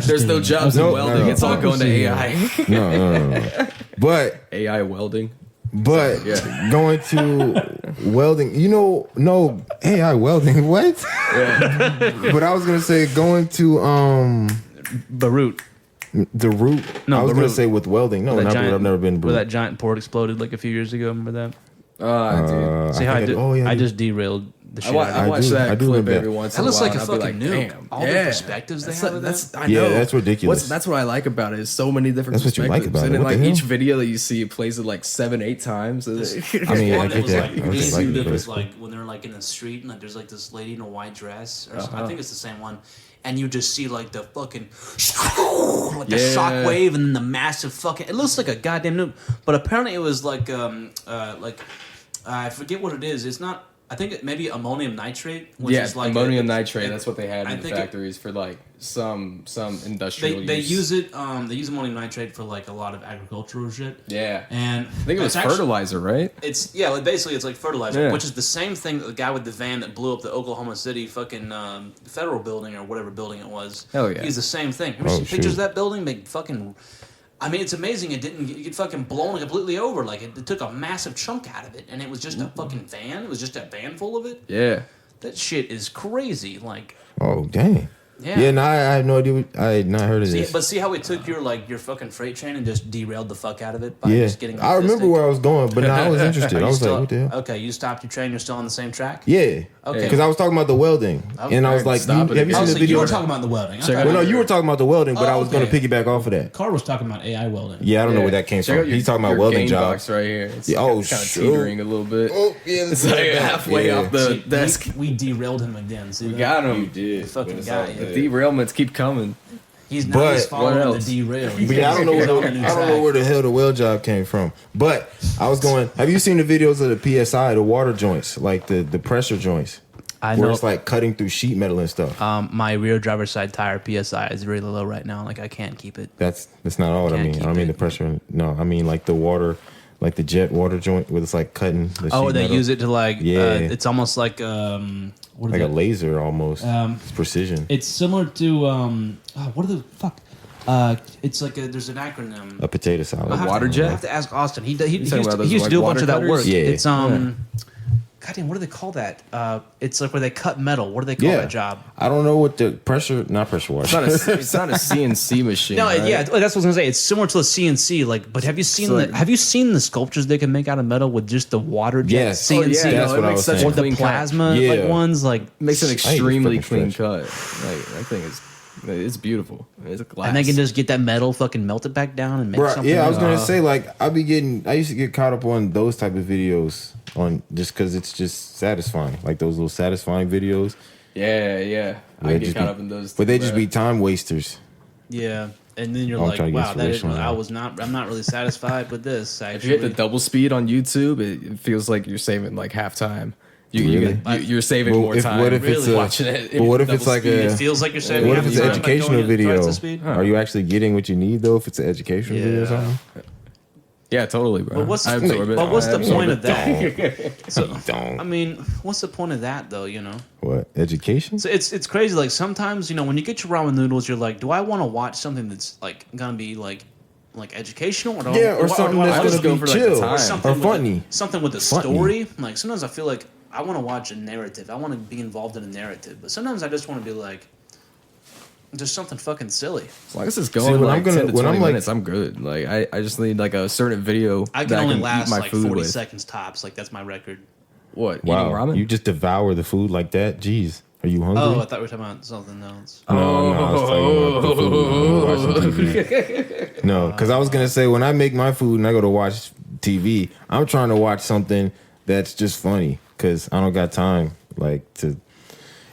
There's no jobs in No, welding. no. It's all going to AI. no. But AI welding. going to welding, no AI welding. What? But I was gonna say going to Beirut. the root. No, I was gonna Beirut. say with welding. No, not Beirut. I've never been. Where Beirut. that giant port exploded like a few years ago. Remember that? Dude. See how I think did? oh, yeah, I you- just derailed the I, shit wa- out of I it. watch do. that I do clip remember every that. once That in a looks while. like a and I'll be fucking nuke. damn. All the perspectives they have of that. I Yeah, know. that's ridiculous. That's what I like about it. Is so many different That's what you perspectives. like about and it. then What like the each hell? video that you see it plays it like 7-8 times. I mean, I It get was that. like, I you just see like that it. was like when they're like in the street and like there's like this lady in a white dress or something. I think it's the same one. And you just see like the fucking like the Yeah. shockwave and then the massive fucking. It looks like a goddamn nuke, but apparently it was like I forget what it is. It's not. I think maybe ammonium nitrate. Which Yeah, is like ammonium nitrate. That's what they had I in the think factories for like some industrial They use. use it. They use ammonium nitrate for like a lot of agricultural shit. Yeah. And I think it was it's actually- fertilizer, right? It's like basically it's like fertilizer, Yeah. which is the same thing that the guy with the van that blew up the Oklahoma City fucking federal building or whatever building it was. Hell yeah. He's the same thing. Have you Oh, seen pictures of shoot. that building? They fucking. I mean, it's amazing. It didn't get fucking blown completely over. Like it took a massive chunk out of it, and it was just a fucking van. It was just a van full of it. Yeah. That shit is crazy. Like, Oh, dang. yeah. Yeah, no, I have no idea. I had not heard of See, this. but see how it took your fucking freight train and just derailed the fuck out of it by Yeah, just getting. I remember autistic? where I was going, but now I was interested. Are I you was still, like, what the hell? Okay, you stopped your train. You're still on the same track. Yeah. Okay. Because I was talking about the welding, and I was like, Stop it have you I seen was the thinking video? You were talking about the welding. I Check thought- out Well, no, you were talking about the welding, but Oh, I was going to okay. piggyback off of that. Carl was talking about AI welding. Yeah, I don't know where that came Check from. out your, He's talking about your welding game jobs. box right here. It's, Yeah, oh, it's kind of shoot. teetering a little bit. Oh, yeah, It's like halfway off the See, desk. We derailed him again. See We that? got him. did. Fucking but it's guy, all yeah. good. Derailments keep coming. He's now But he's what following else? the derail. But yeah, I don't know He's on where a new I don't know track. where the hell the weld job came from. But I was going. Have you seen the videos of the PSI, the water joints, like the pressure joints, I where know. it's like cutting through sheet metal and stuff? My rear driver's side tire PSI is really low right now. Like I can't keep it. That's not all what I Can't mean. I keep don't mean it. the pressure. No, I mean like the water, like the jet water joint, where it's like cutting. The Oh, sheet they metal. use it to like. Yeah. It's almost like what is like a it? laser almost. It's precision. It's similar to what are the fuck? It's like there's an acronym. A potato salad. I water have jet? I have to ask Austin. He used talking to, about those, he used to like, do a bunch of that water work. cutters? Yeah. It's goddamn, what do they call that? It's like where they cut metal. What do they call Yeah. that job? I don't know what the pressure, not pressure water. It's not a CNC machine. No, right? yeah, that's what I was gonna say. It's similar to a CNC. Like, but have you seen like- have you seen the sculptures they can make out of metal with just the water jet Yes. CNC? Oh, yeah, That's no, what it I makes was such saying. a Or the clean cut. plasma Yeah. like ones like, Makes an I ain't extremely fucking clean stretch. cut. Like that thing is, it's beautiful. It's a glass. and they can just get that metal fucking melt it back down and make Bruh, something. yeah, I was gonna else. say like I used to get caught up on those type of videos on just because it's just satisfying, like those little satisfying videos. Yeah. I They get just caught be- up in those. But they too, just bro. be time wasters. Yeah, and then you're I'm like, trying to get wow, that is, inspiration on that. I'm not really satisfied with this. If you hit the Actually, double speed on YouTube, it feels like you're saving like half time. Really? You're saving Well, more time. what if it's Really? watching it? But what if double it's like speed. it a? feels like you're saving. What if half it's the an time by going educational at video? twice the speed? Are you actually getting what you need though? If it's an educational video or Yeah. something? Yeah, totally, bro. But what's I absorb it. but what's I the absorb point it. of that? So, Don't. I mean, what's the point of that though? You know, What education? so it's crazy. Like sometimes, you know, when you get your ramen noodles, you're like, do I want to watch something that's like gonna be like educational, or do Yeah, or do something do I that's I'll wanna just gonna go be for, like, the chill time. something or with funny. something with a Funny. story. Like sometimes I feel like I want to watch a narrative. I want to be involved in a narrative, but sometimes I just want to be like, just something fucking silly. As long as it's See, going when like I'm gonna- 10 to when 20 I'm, like- minutes, I'm good. Like I just need like a certain video I can that only I can last eat my like food 40 with. seconds tops. Like that's my record. What? Wow, Eating ramen? you just devour the food like that? Jeez, are you hungry? Oh, I thought we were talking about something else. No, I was talking about the food. Watching TV. No, because I was gonna say when I make my food and I go to watch TV, I'm trying to watch something that's just funny because I don't got time. Like to,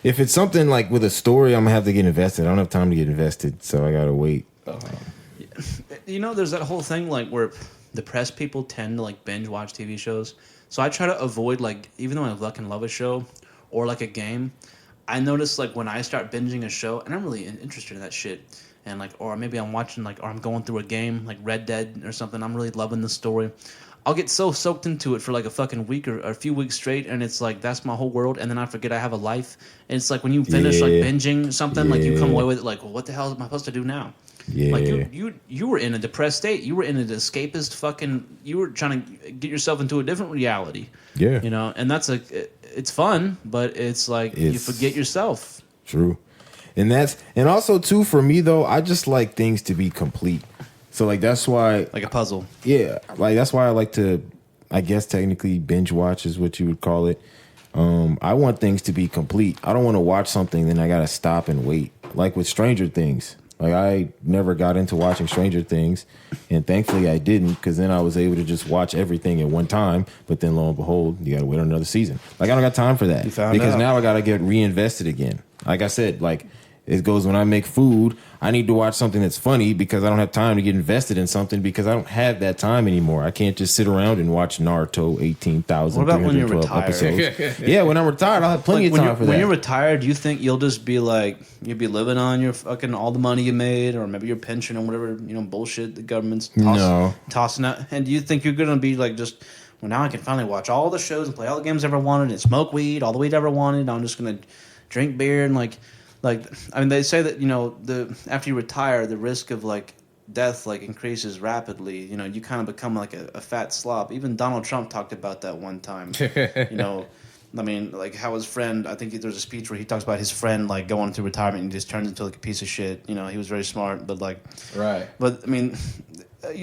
if it's something like with a story, I'm gonna have to get invested. I don't have time to get invested, so I gotta wait. You know, there's that whole thing like where depressed people tend to like binge watch TV shows. So I try to avoid like, even though I fucking love a show or like a game, I notice like when I start binging a show, and I'm really interested in that shit, and like, or maybe I'm watching like, or I'm going through a game like Red Dead or something. I'm really loving the story. I'll get so soaked into it for like a fucking week or a few weeks straight, and it's like that's my whole world, and then I forget I have a life. And it's like when you finish like Yeah. binging something, like you come Yeah. away with it like, well, what the hell am I supposed to do now? Yeah, Like you were in a depressed state. You were in an escapist fucking. You were trying to get yourself into a different reality. Yeah. You know, and that's it's fun, but it's like you It's- forget yourself. True. And also too for me though, I just like things to be complete. So like that's why Like a puzzle. yeah, like that's why I like to I guess technically binge watch is what you would call it. I want things to be complete. I don't want to watch something then I gotta stop and wait. Like with Stranger Things. Like I never got into watching Stranger Things, and thankfully I didn't, because then I was able to just watch everything at one time. But then lo and behold, you got to wait on another season. Like I don't got time for that, because now I got to get reinvested again. Like I said, like it goes when I make food, I need to watch something that's funny because I don't have time to get invested in something because I don't have that time anymore. I can't just sit around and watch Naruto 18,312 episodes. Yeah, when I'm retired, I'll have plenty of time for that. When you're retired, do you think you'll just be like, you'll be living on your fucking all the money you made, or maybe your pension or whatever, bullshit the government's tossing out? And do you think you're gonna be like, just, well, now I can finally watch all the shows and play all the games I ever wanted and smoke weed, all the weed I ever wanted. I'm just gonna drink beer and like I mean, they say that after you retire, the risk of like death like increases rapidly. You kind of become like a fat slob. Even Donald Trump talked about that one time. I mean, like how his friend, I think there's a speech where he talks about his friend like going through retirement and just turns into like a piece of shit. He was very smart, but like, right. But I mean,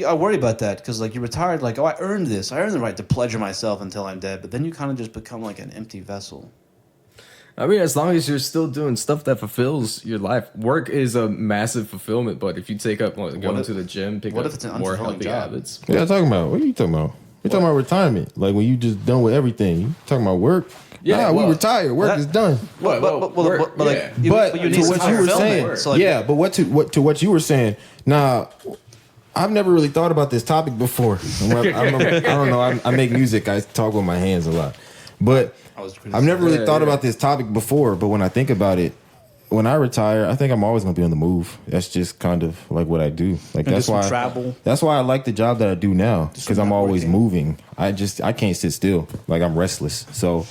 I worry about that because like you're retired, like, oh, I earned this. I earned the right to pleasure myself until I'm dead. But then you kind of just become like an empty vessel. I mean, as long as you're still doing stuff that fulfills your life, work is a massive fulfillment. But if you take up going to the gym, pick up it's an more unfulfilling healthy job? habits. What are you talking about? What are you talking about? You're talking about retirement. Like when you just done with everything. You talking about work? Yeah, we retired. Work is done. But you But need to some what you were fulfillment. saying, So, like, to what you were saying. Now, I've never really thought about this topic before. I don't know. I make music. I talk with my hands a lot, but I've never really thought about this topic before. But when I think about it, when I retire, I think I'm always gonna be on the move. That's just kind of like what I do. Like that's why travel. That's why I like the job that I do now, because I'm always moving. I can't sit still. Like I'm restless. So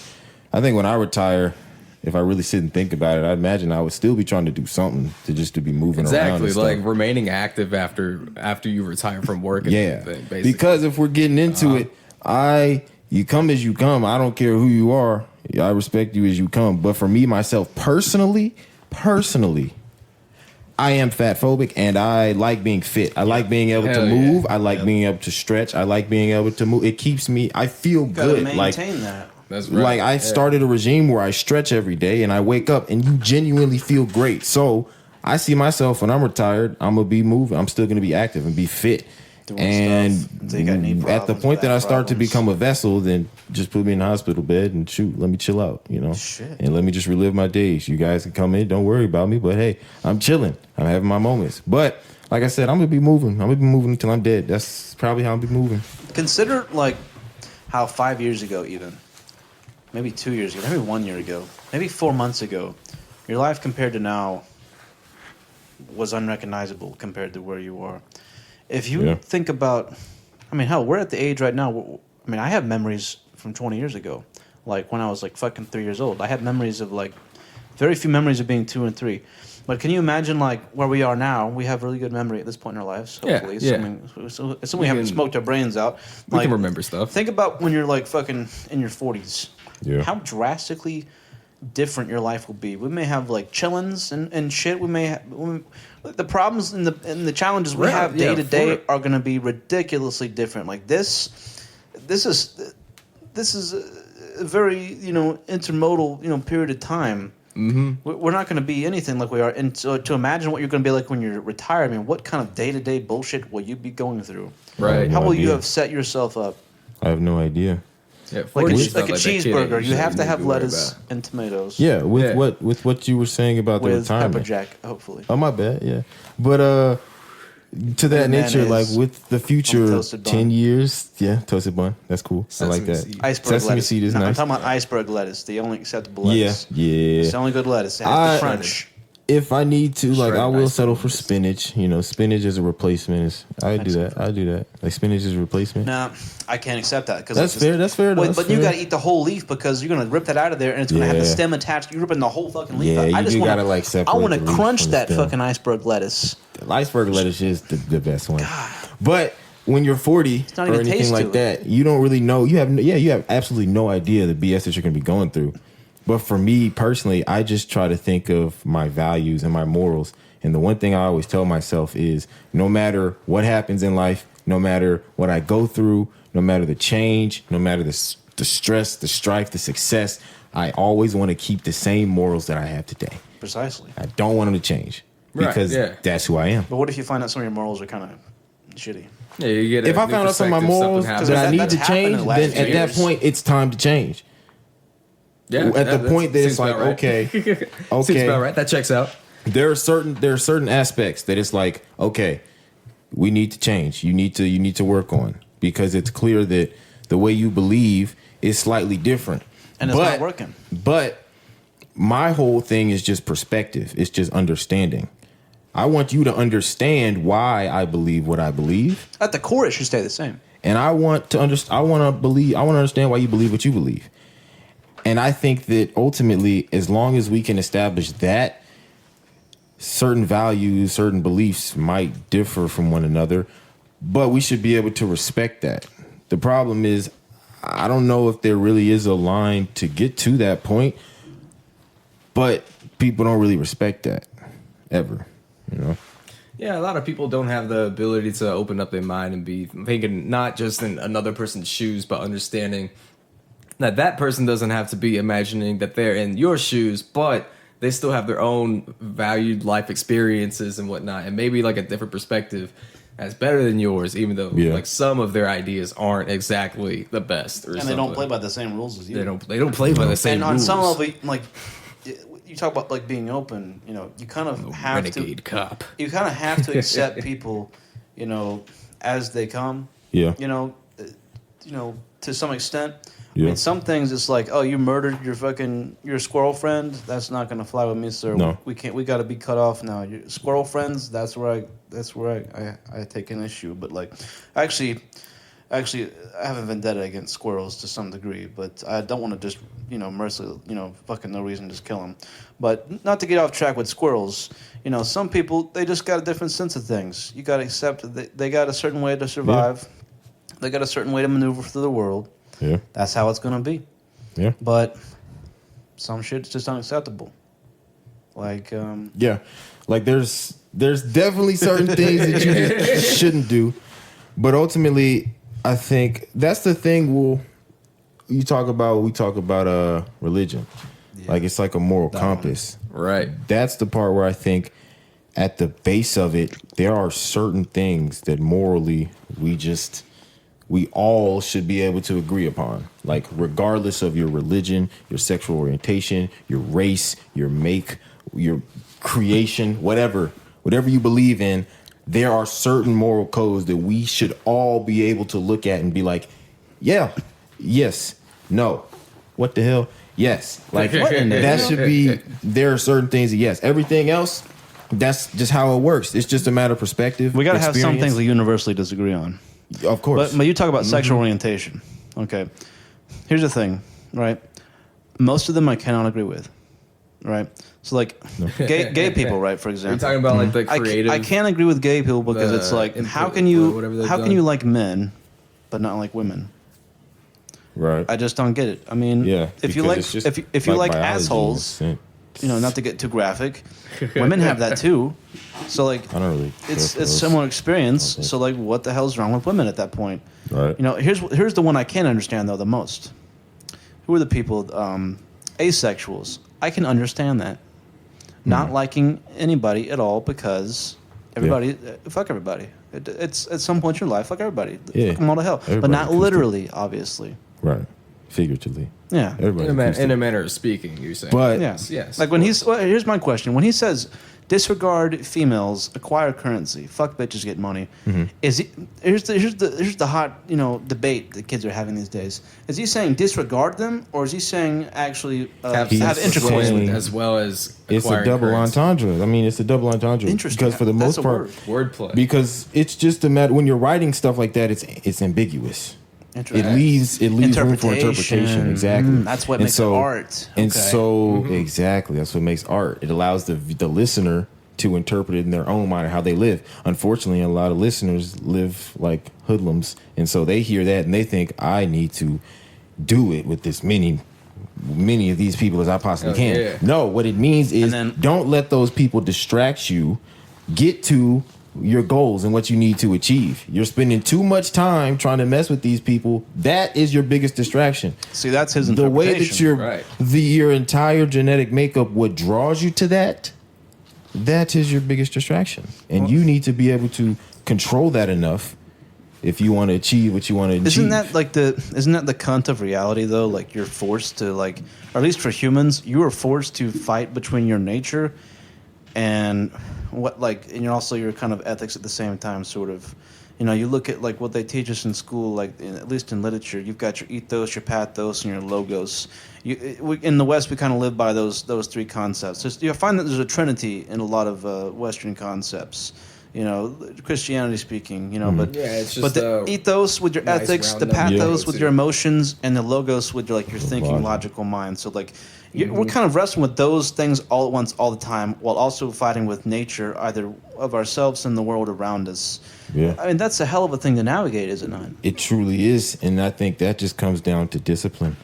I think when I retire, if I really sit and think about it, I imagine I would still be trying to do something to be moving around. Exactly, like remaining active after you retire from work. And everything, basically. Because if we're getting into it, you come as you come. I don't care who you are. I respect you as you come. But for me, myself, personally, I am fat phobic and I like being fit. I like being able to move. I like being able to stretch. I like being able to move. It keeps me, I feel good. Maintain that. That's right. Like I started a regime where I stretch every day and I wake up and you genuinely feel great. So I see myself when I'm retired, I'm going to be moving. I'm still going to be active and be fit. And at the point that I start to become a vessel, then just put me in the hospital bed and let me chill out, and let me just relive my days. You guys can come in, don't worry about me, but hey, I'm chilling. I'm having my moments. But like I said, I'm gonna be moving. I'm gonna be moving until I'm dead. That's probably how I'll be moving. Consider like how 5 years ago, even maybe 2 years ago, maybe 1 year ago, maybe 4 months ago, your life compared to now was unrecognizable compared to where you are. If you think about, I mean, hell, we're at the age right now. I mean, I have memories from 20 years ago, like when I was like fucking 3 years old. I have memories of like, very few memories of being 2 and 3. But can you imagine like where we are now? We have really good memory at this point in our lives, hopefully. Assuming we haven't smoked our brains out. We can remember stuff. Think about when you're like fucking in your 40s. Yeah. How drastically different your life will be. We may have like chillins and shit. We may have the problems and the challenges we have day to day are going to be ridiculously different. Like this is a very intermodal period of time. Mm-hmm. We're not going to be anything like we are, and so to imagine what you're going to be like when you're retired. I mean, what kind of day to day bullshit will you be going through? Right? How will you have set yourself up? I have no idea. Yeah, like a cheeseburger, you have to have lettuce and tomatoes. Yeah, with what you were saying about the retirement. Pepper jack, hopefully. Oh, my bad, yeah. But to that nature, like with the future 10 years, toasted bun, that's cool. I like that. Iceberg Sesame lettuce. seed is nice. I'm talking about iceberg lettuce, the only acceptable lettuce. Yeah. It's the only good lettuce. It has the crunch. If I need to, like, I will settle for spinach. Spinach as a replacement. I do that. Like, spinach is a replacement. Nah, I can't accept that. That's fair. That's fair. But you got to eat the whole leaf because you're going to rip that out of there and it's going to have the stem attached. You're ripping the whole fucking leaf out. I just got to, like, separate. I want to the crunch that fucking iceberg lettuce. The iceberg lettuce is the best one. God. But when you're 40 or anything like that, you don't really know. You have absolutely no idea the BS that you're going to be going through. But for me personally, I just try to think of my values and my morals. And the one thing I always tell myself is no matter what happens in life, no matter what I go through, no matter the change, no matter the stress, the strife, the success, I always want to keep the same morals that I have today. Precisely. I don't want them to change Right, because yeah. that's who I am. But what if you find out some of your morals are kind of shitty? Yeah, you get If I found out some of my morals happens. that I need that's to happened in change, the last then few at that years. point it's time to change. Yeah, At the point that it's seems like, about right. okay, Seems okay, about right. That checks out. there are certain aspects that it's like, okay, we need to change. You need to work on, because it's clear that the way you believe is slightly different. And it's not working. But my whole thing is just perspective. It's just understanding. I want you to understand why I believe what I believe, At the core, it should stay the same. and I want to understand why you believe what you believe. And I think that ultimately, as long as we can establish that, certain values, certain beliefs might differ from one another, but we should be able to respect that. The problem is, I don't know if there really is a line to get to that point, but people don't really respect that ever, you know? Yeah, a lot of people don't have the ability to open up their mind and be thinking not just in another person's shoes, but understanding that that person doesn't have to be imagining that they're in your shoes, but they still have their own valued life experiences and whatnot, and maybe like a different perspective that's better than yours, even though like some of their ideas aren't exactly the best. Or And they don't play by the same rules as you. They don't play by the same And on rules. some level, like, you talk about like being open, you know, you kind of have renegade to cop. You kind of have to accept people, you know, as they come. Yeah. You know, to some extent. I Yeah. mean, some things it's like, oh, you murdered your squirrel friend. That's not gonna fly with me, sir. No. We can't. We got to be cut off now. Your squirrel friends. That's where I take an issue. But like, actually, I have a vendetta against squirrels to some degree. But I don't want to just mercilessly, fucking no reason just kill them. But not to get off track with squirrels. Some people they just got a different sense of things. You got to accept that they got a certain way to survive. Yeah. They got a certain way to maneuver through the world. Yeah. That's how it's going to be. Yeah. But some shit's just unacceptable. Like, yeah. Like there's definitely certain things that you just shouldn't do. But ultimately, I think that's the thing we talk about religion. Yeah. Like it's like a moral compass. Right. That's the part where I think at the base of it, there are certain things that morally we all should be able to agree upon. Like regardless of your religion, your sexual orientation, your race, your make, your creation, whatever you believe in, there are certain moral codes that we should all be able to look at and be like, yeah, yes, no, what the hell? Yes. Like that should be, there are certain things that yes. Everything else, that's just how it works. It's just a matter of perspective. We got to have some things we universally disagree on. Of course. But you talk about sexual orientation. Okay. Here's the thing, right? Most of them I cannot agree with, right? So like gay people, right, for example. You're talking about like the creative. I can't agree with gay people because it's like how can you like men but not like women? Right. I just don't get it. I mean, if you like if you like assholes, not to get too graphic, women have that too. So like, I don't really. It's similar experience. Okay. So like, what the hell's wrong with women at that point? Right. Here's the one I can't understand though the most. Who are the people? Asexuals. I can understand that. Not liking anybody at all because everybody, fuck everybody. It's at some point in your life, fuck everybody. Fuck them all to hell. Everybody, but not literally, obviously. Right. Figuratively. Yeah. In a manner of speaking, you're saying. But yes. Like when here's my question. When he says disregard females, acquire currency, fuck bitches, get money. Mm-hmm. Here's the hot debate that kids are having these days. Is he saying disregard them, or is he saying actually have intercourse with them? As well as it's a double entendre. I mean, it's a double entendre. Interesting. Because for the most part, wordplay. Because it's just a matter when you're writing stuff like that. It's ambiguous. It leaves room for interpretation. Exactly. That's what makes art. And so exactly, that's what makes art. It allows the listener to interpret it in their own mind how they live. Unfortunately, a lot of listeners live like hoodlums, and so they hear that and they think I need to do it with as many of these people as I possibly can. Yeah. No, what it means is don't let those people distract you. Get to your goals and what you need to achieve. You're spending too much time trying to mess with these people. That is your biggest distraction. See, that's his The interpretation. way that your entire genetic makeup, what draws you to that is your biggest distraction. And you need to be able to control that enough if you want to achieve what you want to achieve. Isn't that the cunt of reality though? Like you're forced to or at least for humans, you are forced to fight between your nature and and your kind of ethics at the same time, sort of. You look at like what they teach us in school, at least in literature. You've got your ethos, your pathos, and your logos. In the West, we kind of live by those three concepts. You find that there's a trinity in a lot of Western concepts. Christianity speaking, but it's just the ethos with your nice ethics, the round number. pathos with your emotions, and the logos with your thinking logical mind. So we're kind of wrestling with those things all at once, all the time, while also fighting with nature, either of ourselves and the world around us. Yeah. I mean, that's a hell of a thing to navigate, is it not? It truly is, and I think that just comes down to discipline.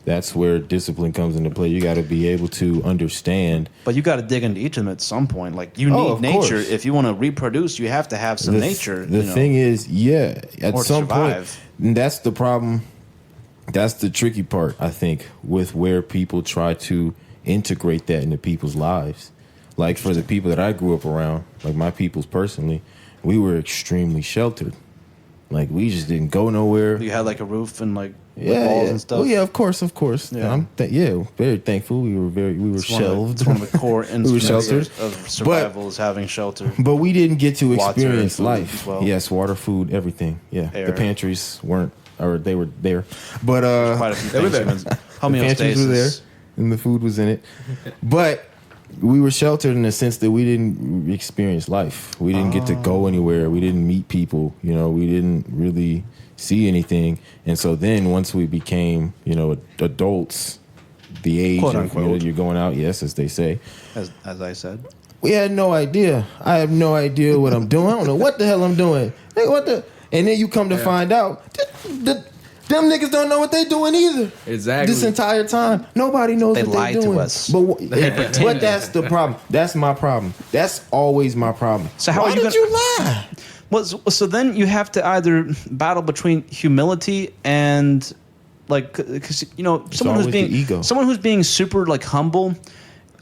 That's where discipline comes into play. You got to be able to understand. But you got to dig into each of them at some point. You need nature. Course. If you want to reproduce, you have to have some nature. The thing is, at some point, and that's the problem. That's the tricky part, I think, with where people try to integrate that into people's lives. Like for the people that I grew up around, like my peoples personally, we were extremely sheltered. Like we just didn't go nowhere. You had a roof and walls and stuff. Oh yeah, of course. Yeah. I'm very thankful. We were shelved. It's one of the core instruments sheltered. of survival is having shelter. But we didn't get to Water experience and food life. as well. Yes, water, food, everything. Yeah, Air. The pantries weren't, or they were there, but Quite a few they were things. there. The Homeostasis. pantries were there, and the food was in it. But we were sheltered in the sense that we didn't experience life. We didn't get to go anywhere. We didn't meet people. We didn't really see anything. And so then once we became, adults, the age Quote, of unquote. you're going out, yes, as they say. As I said. We had no idea. I have no idea what I'm doing. I don't know what the hell I'm doing. Hey, what the? And then you come to find out, them niggas don't know what they doing either. Exactly. This entire time, nobody knows They what lied they to doing. us. But that's the problem. That's my problem. That's always my problem. So how Why are you did you lie? Well, so then you have to either battle between humility and because someone always who's being the ego. someone who's being super humble,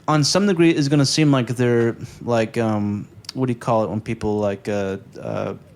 on some degree is going to seem like they're what do you call it when people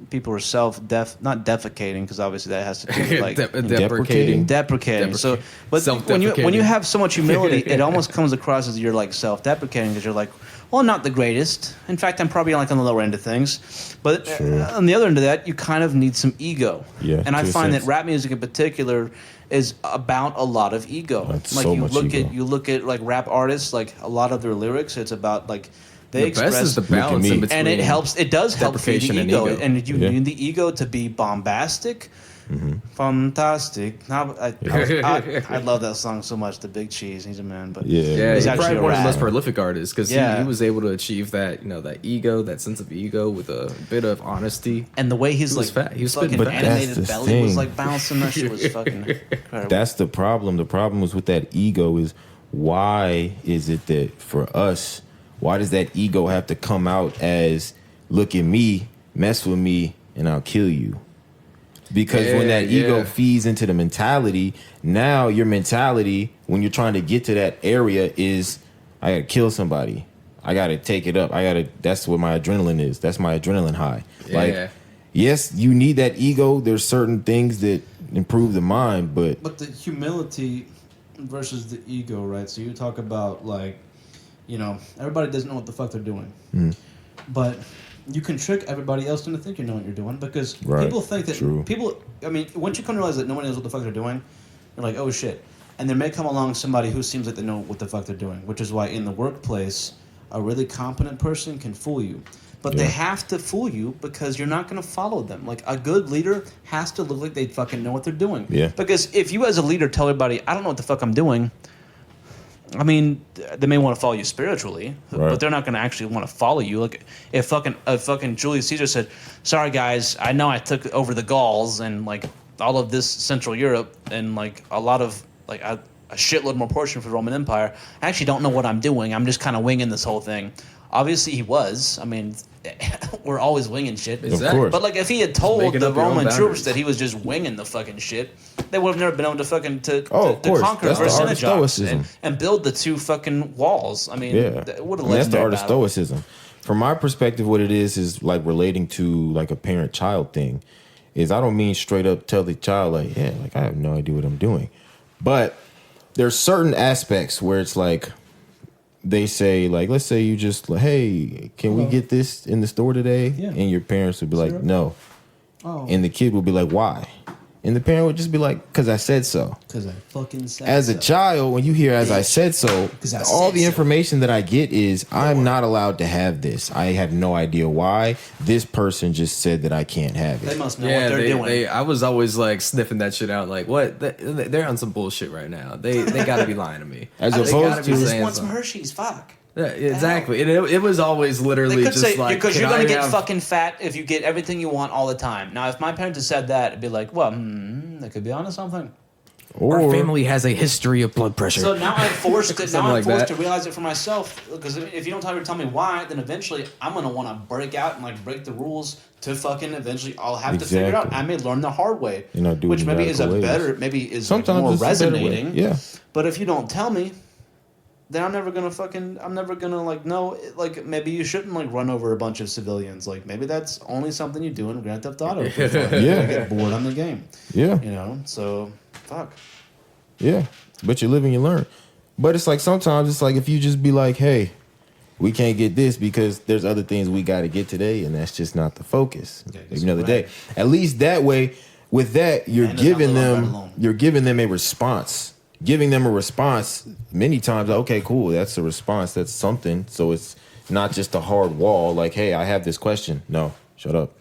people are not defecating, because obviously that has to do with deprecating. So, but when you have so much humility, it almost comes across as you're self-deprecating, because you're well, I'm not the greatest. In fact, I'm probably on the lower end of things. But on the other end of that, you kind of need some ego. Yeah, and I find sense. that rap music in particular is about a lot of ego. That's so much ego. You look at rap artists, a lot of their lyrics, it's about they The express best is the balance in between. and it does help feed the deprecation and ego. ego. And you need the ego to be bombastic. Fantastic. Now, I love that song so much. The Big Cheese, he's a man. But Yeah, he's actually probably a one of the rat. most prolific artists, because Yeah. he was able to achieve that, that ego, that sense of ego with a bit of honesty. And the way he's He was fat. He was fucking spitting fat. animated That's the belly was thing. bouncing. That shit was fucking incredible. That's the problem. The problem is with that ego is, why is it that for us, why does that ego have to come out as, look at me, mess with me, and I'll kill you? Because when that ego feeds into the mentality, now your mentality, when you're trying to get to that area, is, I gotta kill somebody. I gotta take it up. That's what my adrenaline is. That's my adrenaline high. Yeah. Yes, you need that ego. There's certain things that improve the mind, but But the humility versus the ego, right? So you talk about everybody doesn't know what the fuck they're doing, but you can trick everybody else into thinking you know what you're doing, because Right. people think that True. once you come to realize that nobody knows what the fuck they're doing, you're like, oh shit. And there may come along somebody who seems like they know what the fuck they're doing, which is why in the workplace, a really competent person can fool you. But they have to fool you because you're not going to follow them. A good leader has to look like they fucking know what they're doing. Yeah. Because if you as a leader tell everybody, I don't know what the fuck I'm doing, I mean, they may want to follow you spiritually, Right. but they're not going to actually want to follow you. If fucking Julius Caesar said, "Sorry guys, I know I took over the Gauls and all of this Central Europe and a lot of a shitload more portion for the Roman Empire. I actually don't know what I'm doing. I'm just kind of winging this whole thing." Obviously, he was. I mean, we're always winging shit. Exactly. Of course. But like, if he had told making the up your own Roman troops boundaries. that he was just winging the fucking shit, they would have never been able to fucking to Of course. conquer That's the art of Vercingetorix stoicism. and build the 2 fucking walls. I mean, Yeah, that would have and led that's to the their art of battle. stoicism. From my perspective, what it is like relating to like a parent-child thing. Is I don't mean straight up tell the child like, yeah, like I have no idea what I'm doing, but there's certain aspects where it's like they say like, let's say you just like, hey, can we get this in the store today? Yeah. And your parents would be like, no, Oh, and the kid would be like, why? And the parent would just be like, because I said so. because I fucking said As a so. child, when you hear "as I said so," 'Cause I all said the so. information that I get is I'm not allowed to have this. I have no idea why. This person just said that I can't have They it. must know Yeah, what they're doing. I was always like sniffing that shit out. Like, what? They're on some bullshit right now. They got to be lying to me. As They opposed gotta be to- I just saying want some something. Hershey's. Fuck. Yeah, exactly. And it was always They literally could just say like because you're can gonna I get have- fucking fat if you get everything you want all the time. Now, if my parents had said that, it'd be like, well, they could be onto something. Our Or family has a history of blood pressure. So now I'm forced to Something like that. realize it for myself. Because if you don't tell me why, then eventually I'm gonna want to break out and like break the rules to fucking eventually I'll have to figure it out. Exactly. I may learn the hard way, You know, do it which in maybe is a radical ways. better, maybe is like sometimes more it's a better way. resonating. Yeah, But if you don't tell me, then I'm never gonna like know. Like maybe you shouldn't like run over a bunch of civilians. Like maybe that's only something you do in Grand Theft Auto. For fun. Yeah. You get bored on the game. yeah, You know. So fuck. yeah. But you live and you learn. But it's like sometimes it's like if you just be like, hey, we can't get this because there's other things we got to get today, and that's just not the focus. Yeah, Maybe another right. day. At least that way, with that, you're And it's not giving little them right alone. you're giving them a response. Giving them a response many times. Okay, cool. That's a response. That's something. So it's not just a hard wall. Like, hey, I have this question. No, shut up.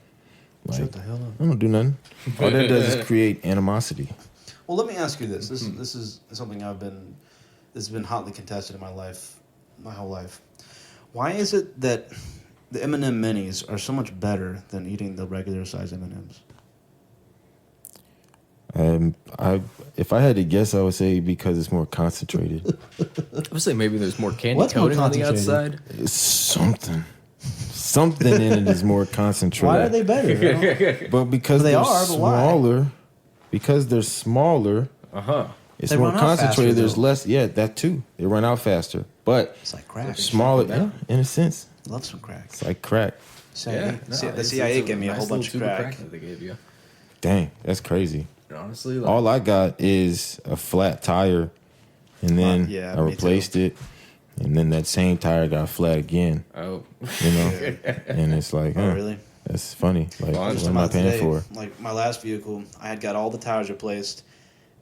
Like, Shut the hell up. I don't do nothing. All that does is create animosity. Well, let me ask you this. This is something this has been hotly contested in my life, my whole life. Why is it that the M&M minis are so much better than eating the regular size M&Ms? If I had to guess, I would say because it's more concentrated. I would say maybe there's more candy What's more coating on the concentrated? outside. It's something. Something in it is more concentrated. Why are they better? But because They they're are, but why? smaller, because they're smaller, it's They more run out concentrated. faster, There's though. less. Yeah, that too. They run out faster, but It's like crack. smaller. Yeah, in a sense, Love some crack. it's like crack. CIA, the it's CIA a gave me a nice whole bunch of little tube crack. that they gave you. Dang, that's crazy. And honestly, like, All I got is a flat tire, and then yeah, I me replaced it, and then that same tire got flat again. oh, You know, and it's like, Oh, huh, really? that's funny. Like, Well, what just am I About paying today, for? Like my last vehicle, I had got all the tires replaced,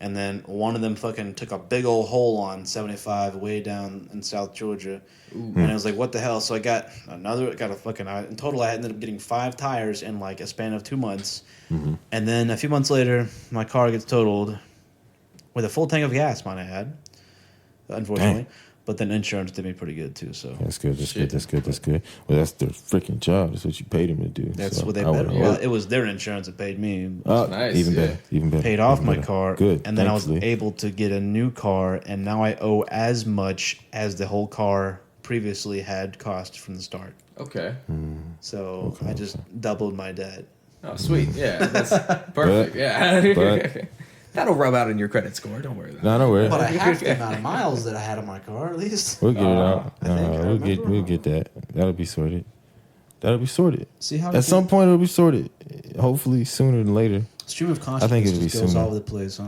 and then one of them fucking took a big old hole on 75 way down in South Georgia, and I was like, "What the hell?" So I got a fucking. In total, I ended up getting 5 tires in like a span of 2 months, and then a few months later, my car gets totaled with a full tank of gas. Mine I had, unfortunately. Dang. But then insurance did me pretty good too. So That's good. That's Shit. good. That's good. That's good. Well, that's their freaking job. That's what you paid them to do. that's So what they I would better. hope. Well, it was their insurance that paid me. Nice, Even yeah. better. Even better. Paid off even my better. car. Good. And then I was thankfully. able to get a new car, and now I owe as much as the whole car previously had cost from the start. okay. So I just doubled my debt. Oh, sweet. Yeah, that's perfect. Yeah. That'll rub out in your credit score. Don't worry about it. No, don't worry. But I have the amount of miles that I had on my car, at least. We'll get it out. I think I remember. We'll get that. That'll be sorted. That'll be sorted. See how At some point, it'll be sorted. Hopefully, sooner than later. stream of I consciousness think it'll be just goes sooner. all over the place, huh?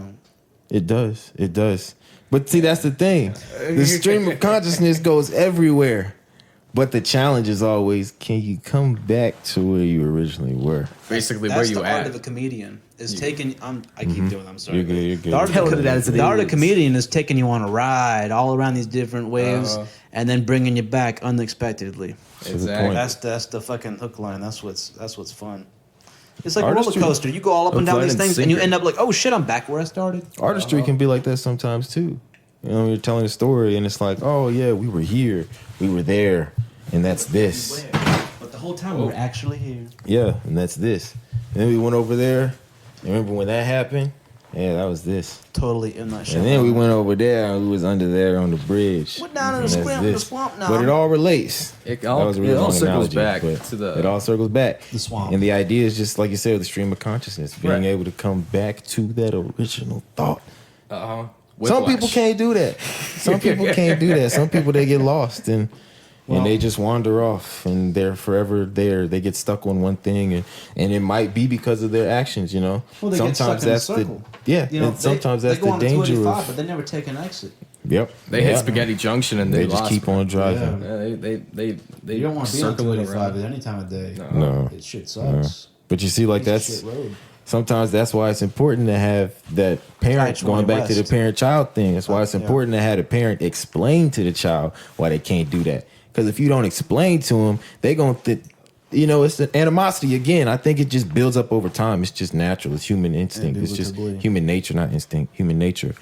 It does. It does. But see, that's the thing. The stream of consciousness goes everywhere. But the challenge is always, can you come back to where you originally were? Basically, That's where you the art at? of a comedian is taking. I keep doing. I'm sorry. You're good. You're good. The art, Tell of, it as it the art of is. comedian is taking you on a ride all around these different waves and then bringing you back unexpectedly. To the Exactly. point. That's the fucking hook line. That's what's fun. It's like a Artistry- roller coaster. You go all up and down Fun these and things, and you secret. end up like, oh shit, I'm back where I started. Artistry can be like that sometimes too. You know, you're telling a story and it's like, oh yeah, we were here, we were there, and that's this. But the whole time we were actually here. Yeah, and that's this. And then we went over there. And remember when that happened? Yeah, that was this. Totally in that shit. And then we went over there and we was under there on the bridge. We're down in And the that's swamp, the this. swamp now. But it all relates. It That all, was a really it all long circles analogy, back but to the. It all circles back. The swamp. And the idea is just like you said, the stream of consciousness, being Right. able to come back to that original thought. Uh-huh. Some people can't do that. Some people can't do that. Some people they get lost and they just wander off and they're forever there. They get stuck on one thing and it might be because of their actions, you know. Well, they get stuck in a circle. And sometimes that's they go the on danger 285, of. but they never take an exit. Yep. They hit Spaghetti Junction and They they just lost keep me. on driving. Yeah, they You don't want to be on circle it 285 around. at any time of day. No. It shit sucks. But you see, like Piece of that's shit road. sometimes that's why it's important to have that parent Right, going back to the West. parent-child thing. That's why it's Yeah. important to have the parent explain to the child why they can't do that. Because if you don't explain to them, they gonna it's an animosity again. I think it just builds up over time. It's just natural. It's human instinct. It's just Indubitably. human nature, not instinct. Human nature.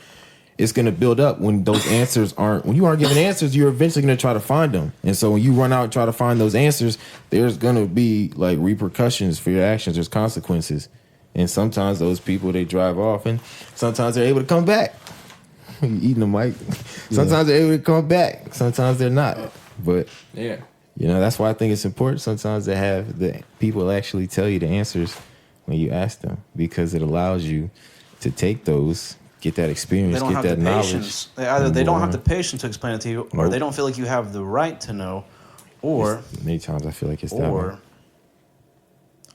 It's gonna build up when those answers when you aren't given answers, you're eventually gonna try to find them. And so when you run out and try to find those answers, there's gonna be like repercussions for your actions. There's consequences. And sometimes those people they drive off, and sometimes they're able to come back. You eating the mic. Sometimes they're able to come back. Sometimes they're not. But Yeah. that's why I think it's important sometimes to have the people actually tell you the answers when you ask them, because it allows you to take those, get that They experience, don't get have that the knowledge. patience. They don't have the patience to explain it to you, or Nope. they don't feel like you have the right to know, or Many times I feel like it's that way.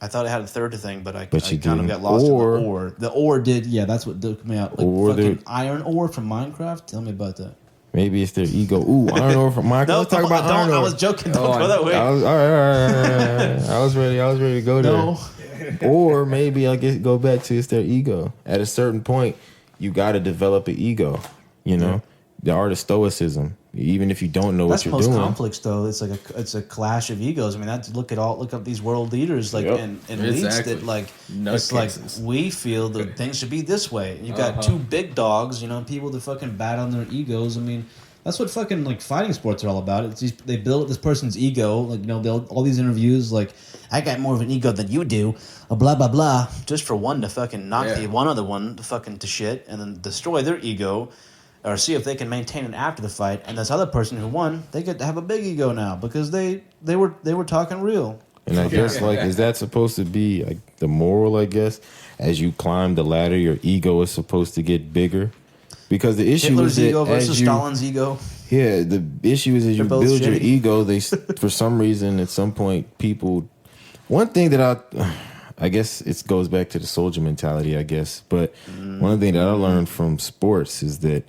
I thought it had a third thing, but I But kind you of didn't. got lost Or- in the ore. The ore did, yeah, that's what took me out. Like Or fucking the- iron ore from Minecraft. Tell me about that. Maybe it's their ego. Ooh, iron ore from Michael. No, Let's talk about iron don't. I ore. was joking. Don't go that way. I was all right. I was ready. I was ready to go there. No. Or maybe I guess go back to it's their ego. At a certain point, you got to develop an ego. You know, the art of stoicism. Even if you don't know That's what most you're doing, conflicts, though. It's a clash of egos. I mean, that's look up these world leaders like Yep. and elites Exactly. that like it's Nutcases. like we feel that things should be this way. You got two big dogs, people that fucking bat on their egos. I mean, that's what fucking like fighting sports are all about. It's they build this person's ego, like all these interviews, like I got more of an ego than you do, blah blah blah, just for one to fucking knock the one other one to fucking to shit and then destroy their ego. Or see if they can maintain it after the fight, and this other person who won, they get to have a big ego now because they were talking real. and I guess like is that supposed to be like the moral? I guess as you climb the ladder, your ego is supposed to get bigger, because the issue Hitler's is that ego versus as you, Stalin's ego. Yeah, the issue is as you both build your shitty. ego, they for some reason at some point people. One thing that I guess it goes back to the soldier mentality, I guess. But one thing that I learned from sports is that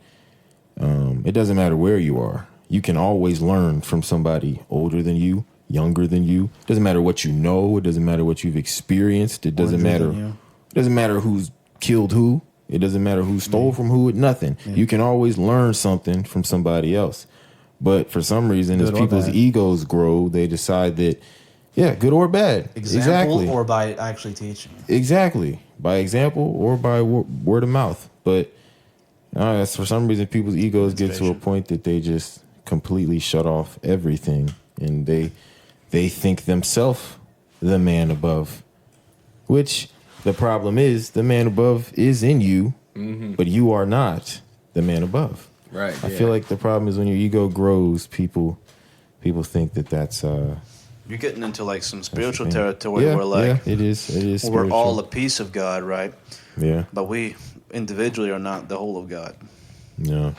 it doesn't matter where you are. You can always learn from somebody older than you, younger than you. It doesn't matter what you know. It doesn't matter what you've experienced. It doesn't Older matter. than you. It doesn't matter who's killed who. It doesn't matter who stole from who. Nothing. You can always learn something from somebody else. But for some reason, as Good or people's bad. egos grow, they decide that, yeah, good or bad. Example Exactly. or by actually teaching. Exactly. By example or by word of mouth. But that's for some reason, people's egos get to a point that they just completely shut off everything. And they think themselves the man above. Which the problem is, the man above is in you, but you are not the man above. Right. I feel like the problem is when your ego grows, people think that that's You're getting into like some spiritual thing. territory yeah, where like yeah, it is we're spiritual. all a piece of God, right? Yeah. But we individually are not the whole of God. Yeah.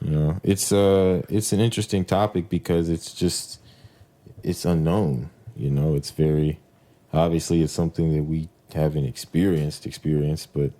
Yeah. It's an interesting topic because it's unknown. It's very obviously it's something that we haven't experienced, but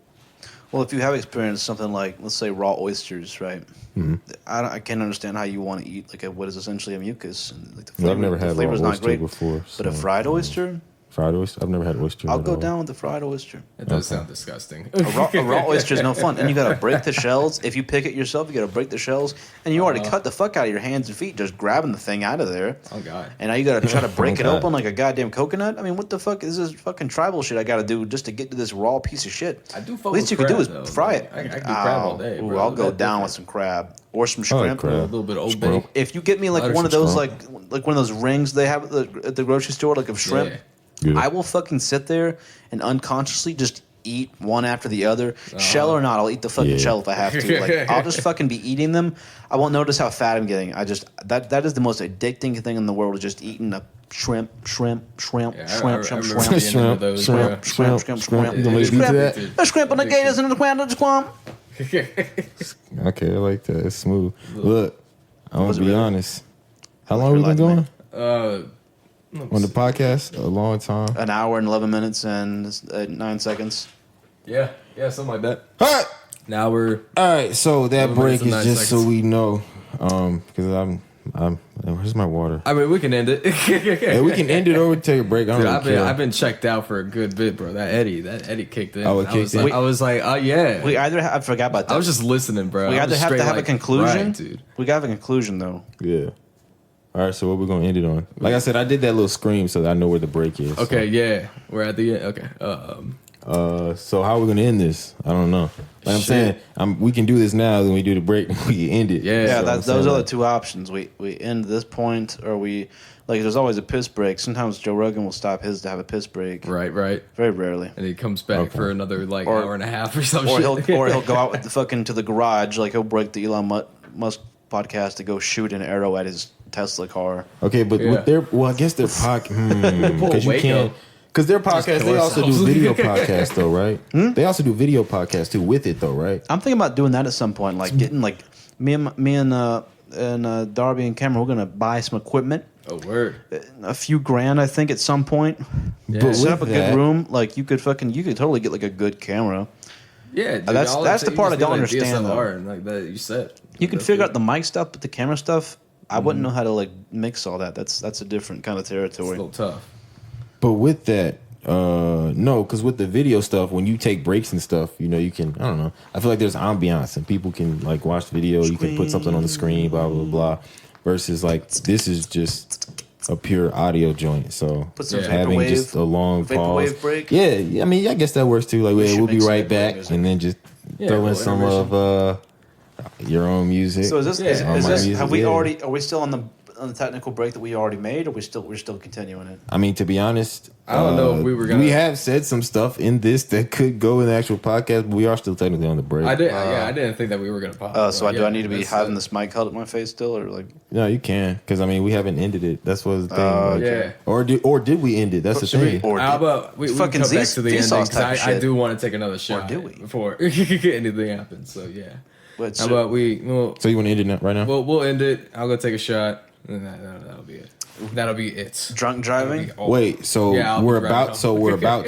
Well, if you have experienced something like, let's say, raw oysters, right? Mm-hmm. I can't understand how you want to eat like what is essentially a mucus. And like I've never had flavor's raw not oyster great, before. but a so, fried oyster, fried oyster? I've never had oyster. I'll at go all. down with the fried oyster. It does sound disgusting. A raw oyster is no fun, and you got to break the shells. If you pick it yourself, you got to break the shells, and you already cut the fuck out of your hands and feet just grabbing the thing out of there. Oh God. And now you got to try to break it God. open like a goddamn coconut. I mean, what the fuck is this fucking tribal shit I got to do just to get to this raw piece of shit? I do fuck Least with you could do crab, is though, fry man. it. I could do crab all day, Ooh, bro. I'll go That's down different. with some crab or some I like shrimp. crab. A little bit of Old Shrimp. Bay. If you get me like Butter one of some those shrimp. like one of those rings they have at the grocery store, like of shrimp, Yeah. Good. I will fucking sit there and unconsciously just eat one after the other. Shell or not, I'll eat the fucking shell if I have to. Like, I'll just fucking be eating them. I won't notice how fat I'm getting. That is the most addicting thing in the world, is just eating a shrimp. Yeah, shrimp. You gonna leave me to that? A shrimp and a gators and a squam. Okay, I like that. It's smooth. Look, I'm gonna be honest. How long we been going on the podcast? A long time. An hour and 11 minutes and 9 seconds. Yeah, something like that. All right. Now we're All right, so that 11 break minutes is and 9 just so seconds. we know, because I'm. Where's my water? I mean, we can end it. Hey, we can end it or we can take a break. I don't Dude, really care. I've been checked out for a good bit, bro. That Eddie kicked in. Oh, it kicked in? I was like, oh yeah. I forgot about that. I was just listening, bro. we I either was have to straight have a like, conclusion. right, dude. We got to have a conclusion, though. Yeah. All right, so what we gonna end it on? Like I said, I did that little scream so that I know where the break is. Okay, yeah, we're at the end. Okay. So how are we gonna end this? I don't know. Like I'm saying, we can do this now. Then we do the break. We can end it. Yeah. Yeah, So I'm those saying, are the like, two options. We end this point, or we there's always a piss break. Sometimes Joe Rogan will stop his to have a piss break. Right. Very rarely. And he comes back Okay. for another like Or- hour and a half or some Or shit. he'll go out with the fucking to the garage. Like he'll break the Elon Musk podcast to go shoot an arrow at his Tesla car. Okay, but Yeah. with their I guess their podcast because you Wake can't. up. Because their podcast, kill they also do ourselves. video podcasts though, right? They also do video podcasts too with it though, right? I'm thinking about doing that at some point. Like getting like me and Darby and Cameron. We're gonna buy some equipment. Oh word. A few grand, I think, at some point. But Set up a with that- good room. Like you could totally get like a good camera. Yeah, dude, That's- all that's it the takes part is I don't like understand, though. DSLR and like that you said. You can That's figure it. out the mic stuff, but the camera stuff, I wouldn't know how to like mix all that. That's a different kind of It's a territory. little tough. But with that, no, because with the video stuff, when you take breaks and stuff, you know, you can, I don't know. I feel like there's ambiance and people can like watch the video. You can put something on the screen, blah, blah, blah. Versus like, this is just a pure audio joint. So Put some having vaporwave- just a long pause. vaporwave break. Yeah, I mean, I guess that works too. Like, should we'll be make some right vaporwave back music. and then just Yeah, throw in well, some intermission. of your own music. So is this? Yeah. Is On my this? music, Have we yeah. already? Are we still on the technical break that we already made, or we're still continuing it? I mean, to be honest, I don't know if we were gonna- We have said some stuff in this that could go in the actual podcast, but we are still technically on the break. I didn't think that we were gonna pop. So do Yeah, I need to be that's having it. this mic held at my face still, or like? No, you can, because I mean, we haven't ended it. That's what the thing. Oh, like, Yeah. Or did we end it? That's the Should we? thing. Or How do- about we fucking come back Z's- to the ending? Vsauce 'Cause type of I shit. do want to take another shot do we? before anything happens. So yeah. But How about we'll So you want to end it right now? we'll end it. I'll go take a shot. And that'll be it. That'll be it. drunk driving? That'll be all. Wait, so Yeah, I'll be we're right about now. so we're about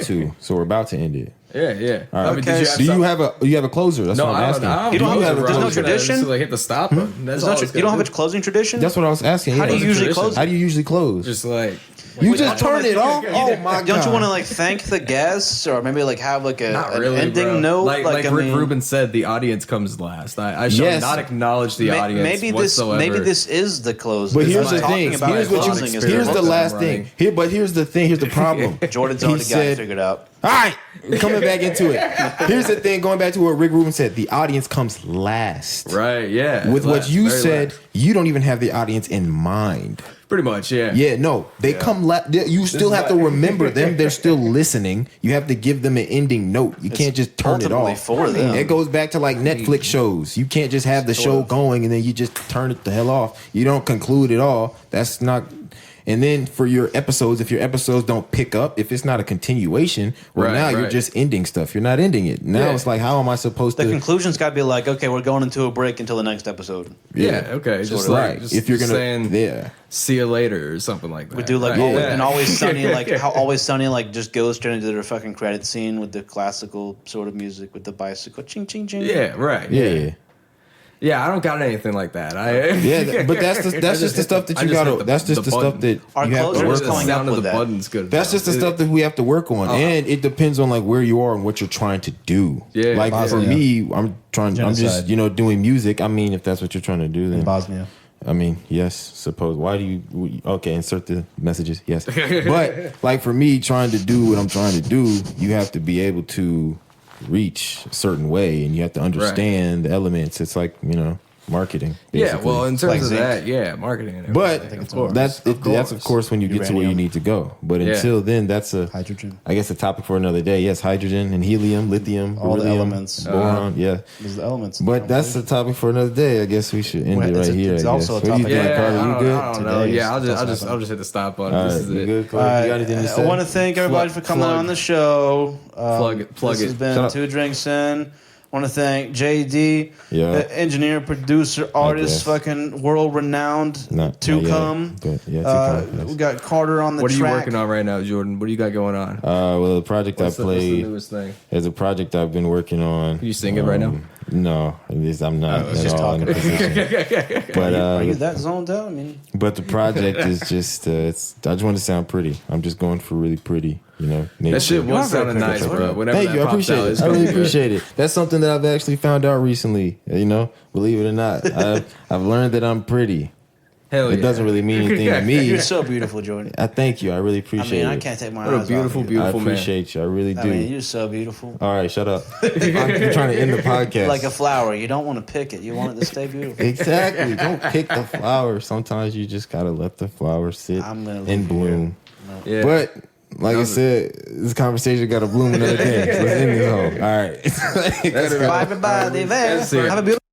to end it. Yeah. All right. I mean, Okay, did so Do you something? have a closer? That's No, what I'm I asking. don't. I don't You don't know, have- bro. there's no I'm gonna tradition? just, like, hit the stop button. That's all. You don't have a closing tradition? That's what I was asking. How do yeah. you usually tradition. close? How do you usually close? just like you Wait, just I turn don't it know. off? Oh my god! Don't you want to like thank the guests, or maybe like have like not an really, ending bro. note? Like I Rick mean, Rubin said, the audience comes last. I shall Yes. not acknowledge the audience whatsoever. maybe this is the close. But It's here's not the talking thing. about Here's what closing you. is Here's the closing. last running. thing. Here, but here's the thing. Here's the problem. Jordan's He already got it said- figured out. All right, coming back into it. Here's the thing. Going back to what Rick Rubin said, the audience comes last. Right, yeah. With what Last, you very said, last. you don't even have the audience in mind. Pretty much, yeah. Yeah, no, they come. You still have to remember them. They're still listening. You have to give them an ending note. You can't just turn it ultimately off. for them. It goes back to like Netflix shows. You can't just have the show going and then you just turn it the hell off. You don't conclude it all. That's not. And then for your episodes, if your episodes don't pick up, if it's not a continuation, well, Right, now you're right. just ending stuff. You're not ending it. Now Yeah. it's like, how am I supposed The to? conclusion's got to be like, okay, we're going into a break until the next episode. Yeah, okay. Just Sorta. like, Right. just If you're gonna, saying, yeah. see you later or something like that. We do like Right, always, yeah. and Always Sunny, like how Always Sunny, like just goes straight into their fucking credit scene with the classical sort of music with the bicycle, ching ching ching. Yeah, right. Yeah. Yeah, I don't got anything like that. Yeah, but that's just the stuff that I you just gotta. hit the- That's just the the stuff button. that Our you have to closer work is the coming on. up sound of with the that. button's good. That's just the stuff that we have to work on, and it depends on like where you are and what you're trying to do. Yeah. like for Bosnia. me, I'm just Genocide. doing music. I mean, if that's what you're trying to do, then Bosnia. I mean, yes. Suppose why do you? Okay, insert the messages. Yes, but like for me, trying to do what I'm trying to do, you have to be able to reach a certain way, and you have to understand the elements. It's like marketing. Yeah, basically. well, in terms Like of zinc. that, yeah, marketing and everything. But of course. that's of course when you get to where you Uranium. need to go. But Yeah. until then, that's Hydrogen. I guess a topic for another day. Yes, hydrogen and helium, lithium, All the beryllium, elements. boron. Yeah, There's the elements. but that's the topic for another day. I guess we should end Well, it right it's here. it's I also guess. a What do you topic. think, Carter? You good? I don't know. Today Yeah, is- I'll just hit the stop button. All This right, is you it. good, Corey? You got anything to I say? want to thank everybody for coming on the show. Plug it. This has Shut been up. 2 Drinks In. Want to thank JD, Yeah. the engineer, producer, artist, guess. fucking world renowned. Not to yet, come. but yeah, to come, yes. We got Carter on the What are you track. working on right now, Jordan? What do you got going on? Well, the project What's I the played newest thing? is a project I've been working on. Can you sing it right now? No, at least I'm not it's at just all in a position. But Are you that zoned out? I mean, but the project is just it's. I just want to sound pretty. I'm just going for really pretty. You know, That nature. shit You are was very sounding pretty, nice, Jordan. bro. Whenever Thank that you. I pops appreciate out, it. it's I really gonna be good. appreciate it. That's something that I've actually found out recently. You know, believe it or not, I've learned that I'm pretty. Hell yeah. It doesn't really mean anything to me. you're so beautiful, Jordan. I thank you. I really I appreciate mean, I it. can't take my What a eyes beautiful, off you. I beautiful man. appreciate you. I really do. I mean, you're so beautiful. All right, shut up. I'm trying to end the podcast. Like a flower, you don't want to pick it. You want it to stay beautiful. Exactly. Don't pick the flower. Sometimes you just gotta let the flower sit I'm gonna and leave you bloom. Yeah. But like I said, this conversation got to bloom another day. Let's end this hole. All right. Bye, everybody. That's it. Have a beautiful.